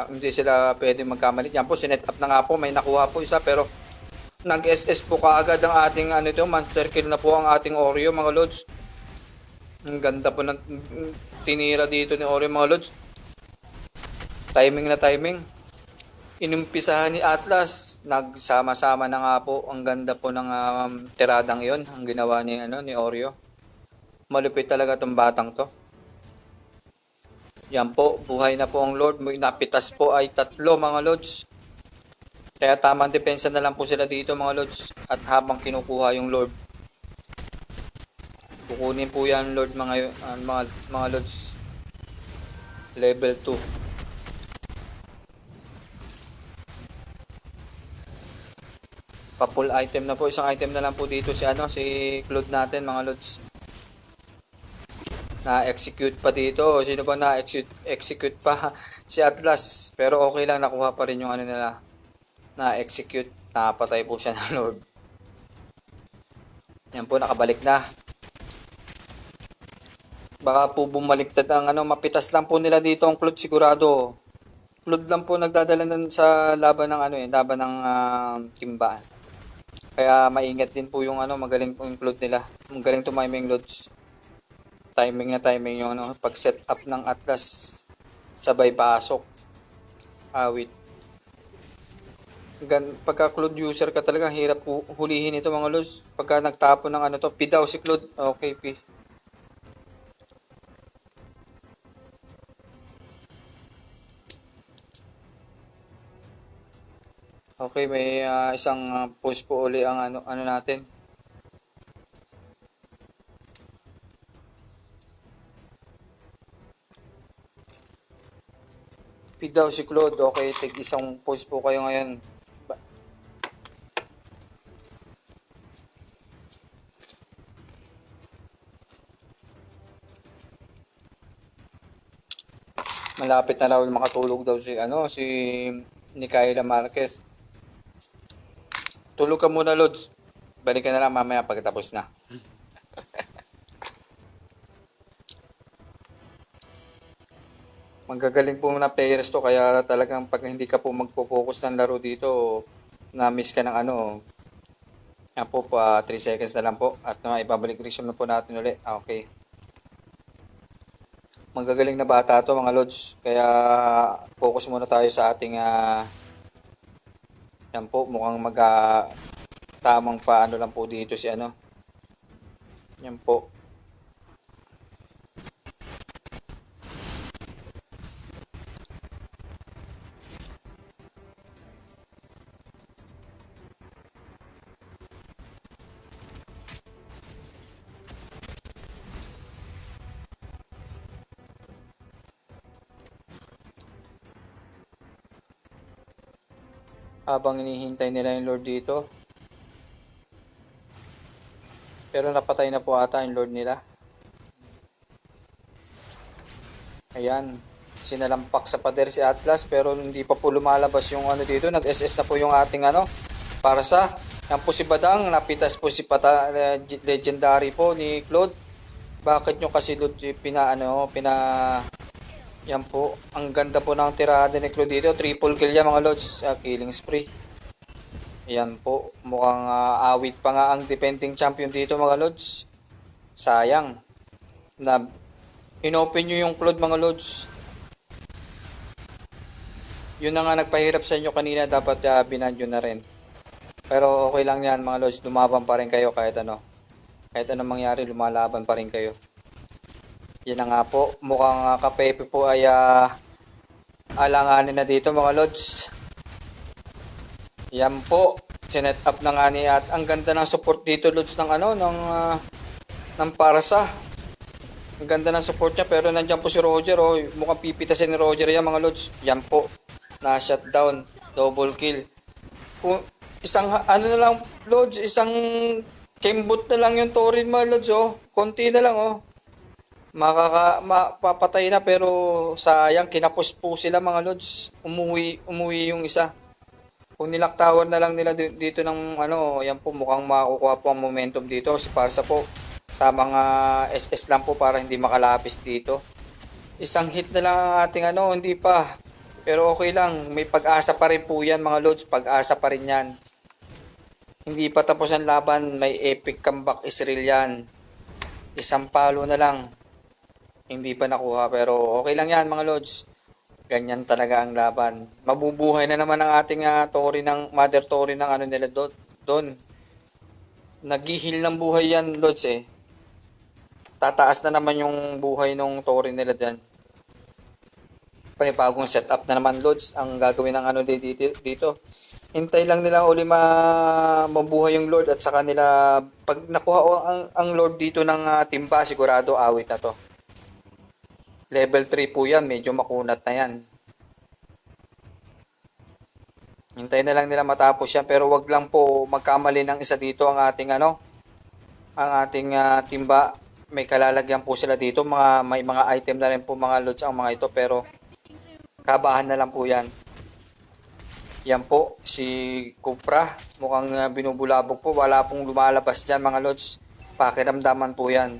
hindi sila pwede magkamali. Yan po sinet up na nga po, may nakuha po isa pero nag-SS po kaagad ang ating monster kill na po ang ating Oreo mga lods. Ang ganda po ng tinira dito ni Oreo mga lods. Timing na timing. Inumpisahan ni Atlas, nagsama-sama na nga po. Ang ganda po ng tiradang iyon, ang ginawa ni Oreo. Malupit talaga tong batang to. Yan po, buhay na po ang Lord. Napitas po ay 3 mga lods. Kaya tamang depensa na lang po sila dito mga lods. At habang kinukuha yung Lord, kukunin po yan Lord mga lods. Level 2. Pa-full item na po. Isang item na lang po dito si Claude natin mga lods. Na-execute pa dito. Sino ba na-execute pa? Si Atlas. Pero okay lang, nakuha pa rin yung nila. Na-execute. Napatay po siya ng Lord. Yan po, nakabalik na. Baka po bumaliktad ang mapitas lang po nila dito ang Claude sigurado. Claude lang po nagdadala sa laban ng laban ng Timba. Kaya maingat din po yung magaling po yung Claude nila. Magaling tumiming loads. Timing na timing yung pag set up ng Atlas. Sabay pasok. Awit. Pagka Claude user ka talaga, hirap po hulihin ito mga loads. Pagka nagtapon ng P daw si Claude. Okay, P. Okay, may isang push po uli ang ano natin. Feed daw si Claude. Okay, take isang push po kayo ngayon. Malapit na raw makatulog daw si Nicaila Marquez. Tulog ka muna, Lods. Balik ka na lang mamaya pagkatapos na. Magagaling po na players to, kaya talagang pag hindi ka po magpo-focus ng laro dito, na-miss ka ng yan po, 3 seconds na lang po. At ibabalik resume na po natin ulit. Okay. Magagaling na bata to mga Lods. Kaya focus muna tayo sa ating yan po, mukhang tamang paano lang po dito si yan po. Habang hinihintay nila yung Lord dito. Pero napatay na po ata yung Lord nila. Ayan. Sinalampak sa pader si Atlas pero hindi pa po lumalabas yung dito. Nag-SS na po yung ating para sa. Yan po si Badang. Napitas po si legendary po ni Claude. Bakit nyo kasi Lord yan po. Ang ganda po ng tirada ni Claude dito. Triple kill yan mga Lods. Killing spree. Yan po. Mukhang awit pa nga ang defending champion dito mga Lods. Sayang. Na inopen nyo yung Claude mga Lods. Yun na nga nagpahirap sa inyo kanina. Dapat binadyo na rin. Pero okay lang yan mga Lods. Lumaban pa rin kayo kahit Kahit anong mangyari, lumalaban pa rin kayo. Yan na nga po. Mukhang Kapepe po ay alanganin na dito mga Lods. Yan po. Sinet up na nga at ang ganda ng support dito Lods ng Parsa. Ang ganda ng support niya pero nandiyan po si Roger. Mukhang pipitasin ni Roger yan mga Lods. Yan po. Na-shutdown. Double kill. Kung isang na lang Lods. Isang kembot na lang yung Torin mga Lods. Konti na lang mapapatay na pero sayang kinapos po sila mga Lods. Umuwi yung isa. Kung nilaktawan na lang nila dito ng yan po mukhang makukuha po ang momentum dito si Parsa po. Tamang SS lang po para hindi makalapis dito. Isang hit na lang ang ating ano, hindi pa. Pero okay lang, may pag-asa pa rin po yan mga lods, pag-asa pa rin yan. Hindi pa tapos ang laban, may epic comeback Israel yan. Isang palo na lang. Hindi pa nakuha pero okay lang yan mga lods. Ganyan talaga ang laban. Mabubuhay na naman ang ating Tori ng Mother Tori ng ano nila doon. Naghihil ng buhay yan lods eh. Tataas na naman yung buhay ng Tori nila diyan. Panibagong setup na naman lods ang gagawin ng ano dito. Hintay lang nila uli mabuhay yung Lord at saka nila pag nakuha ang Lord dito ng timba sigurado awit na to. Level 3 po yan, medyo makunat na yan. Hintay na lang nila matapos yan pero wag lang po magkamali ng isa dito ang ating ano, ang ating timba. May kalalagyan po sila dito, may mga item na rin po mga loads ang mga ito pero kabahan na lang po yan. Yan po, si Cupra, mukhang binubulabog po, wala pong lumalabas dyan mga lods, pakiramdaman po yan.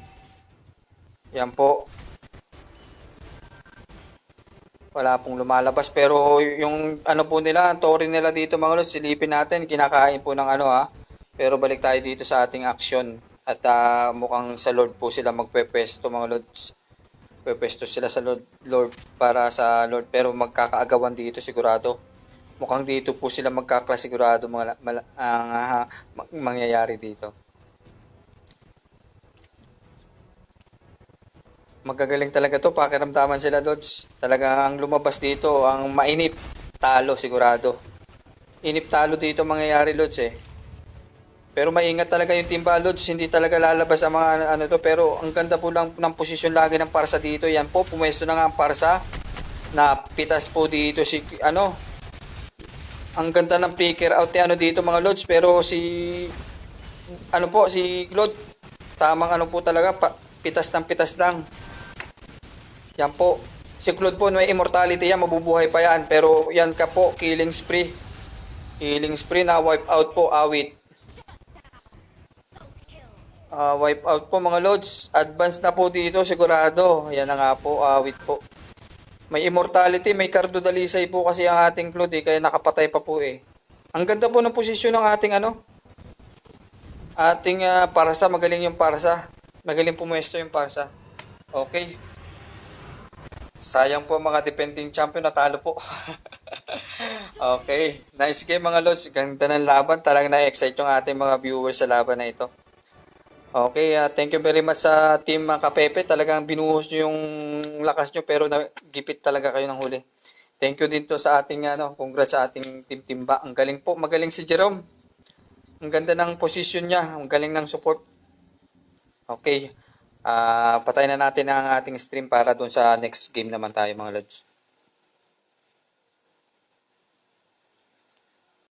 Yan po, wala pong lumalabas pero yung ano po nila, Tori nila dito mga lods, silipin natin, kinakain po ng ano pero balik tayo dito sa ating action at mukhang sa Lord po sila magpepesto mga lods. Pepesto sila sa Lord para sa Lord pero magkakaagawan dito sigurado. Mukhang dito po sila magkakasigurado ang mangyayari dito. Magagaling talaga to, pakiramdaman sila Lods. Talagang ang lumabas dito, ang mainip, talo sigurado. Inip talo dito mangyayari Lods eh. Pero maingat talaga yung Timba Lods, hindi talaga lalabas ang mga ano to. Pero ang ganda po lang ng posisyon lagi ng Parsa dito. Yan po, pumwesto na nga ang Parsa. Napitas po dito si ano, ang ganda ng flicker out ni ano dito mga lods pero si ano po si Claude tamang ano po talaga pitas lang yan po si Claude po may immortality yan mabubuhay pa yan pero yan ka po killing spree na wipe out po awit wipe out po mga lods advance na po dito sigurado yan na nga po awit po. May immortality, may Cardo Dalisay po kasi ang ating Claude kaya nakapatay pa po eh. Ang ganda po ng posisyon ng ating ano, ating Parsa, magaling yung Parsa. Magaling pumuesto yung Parsa. Okay. Sayang po mga defending champion, natalo po. Okay, nice game mga lods. Ganda ng laban, talagang na-excite yung ating mga viewers sa laban na ito. Okay, thank you very much sa team Kapepe. Talagang binuhos nyo yung lakas nyo pero nagipit talaga kayo ng huli. Thank you din to sa ating congrats sa ating team Timba. Ang galing po, magaling si Jerome. Ang ganda ng position niya, ang galing ng support. Okay. Patayin na natin ang ating stream para dun sa next game naman tayo mga lods.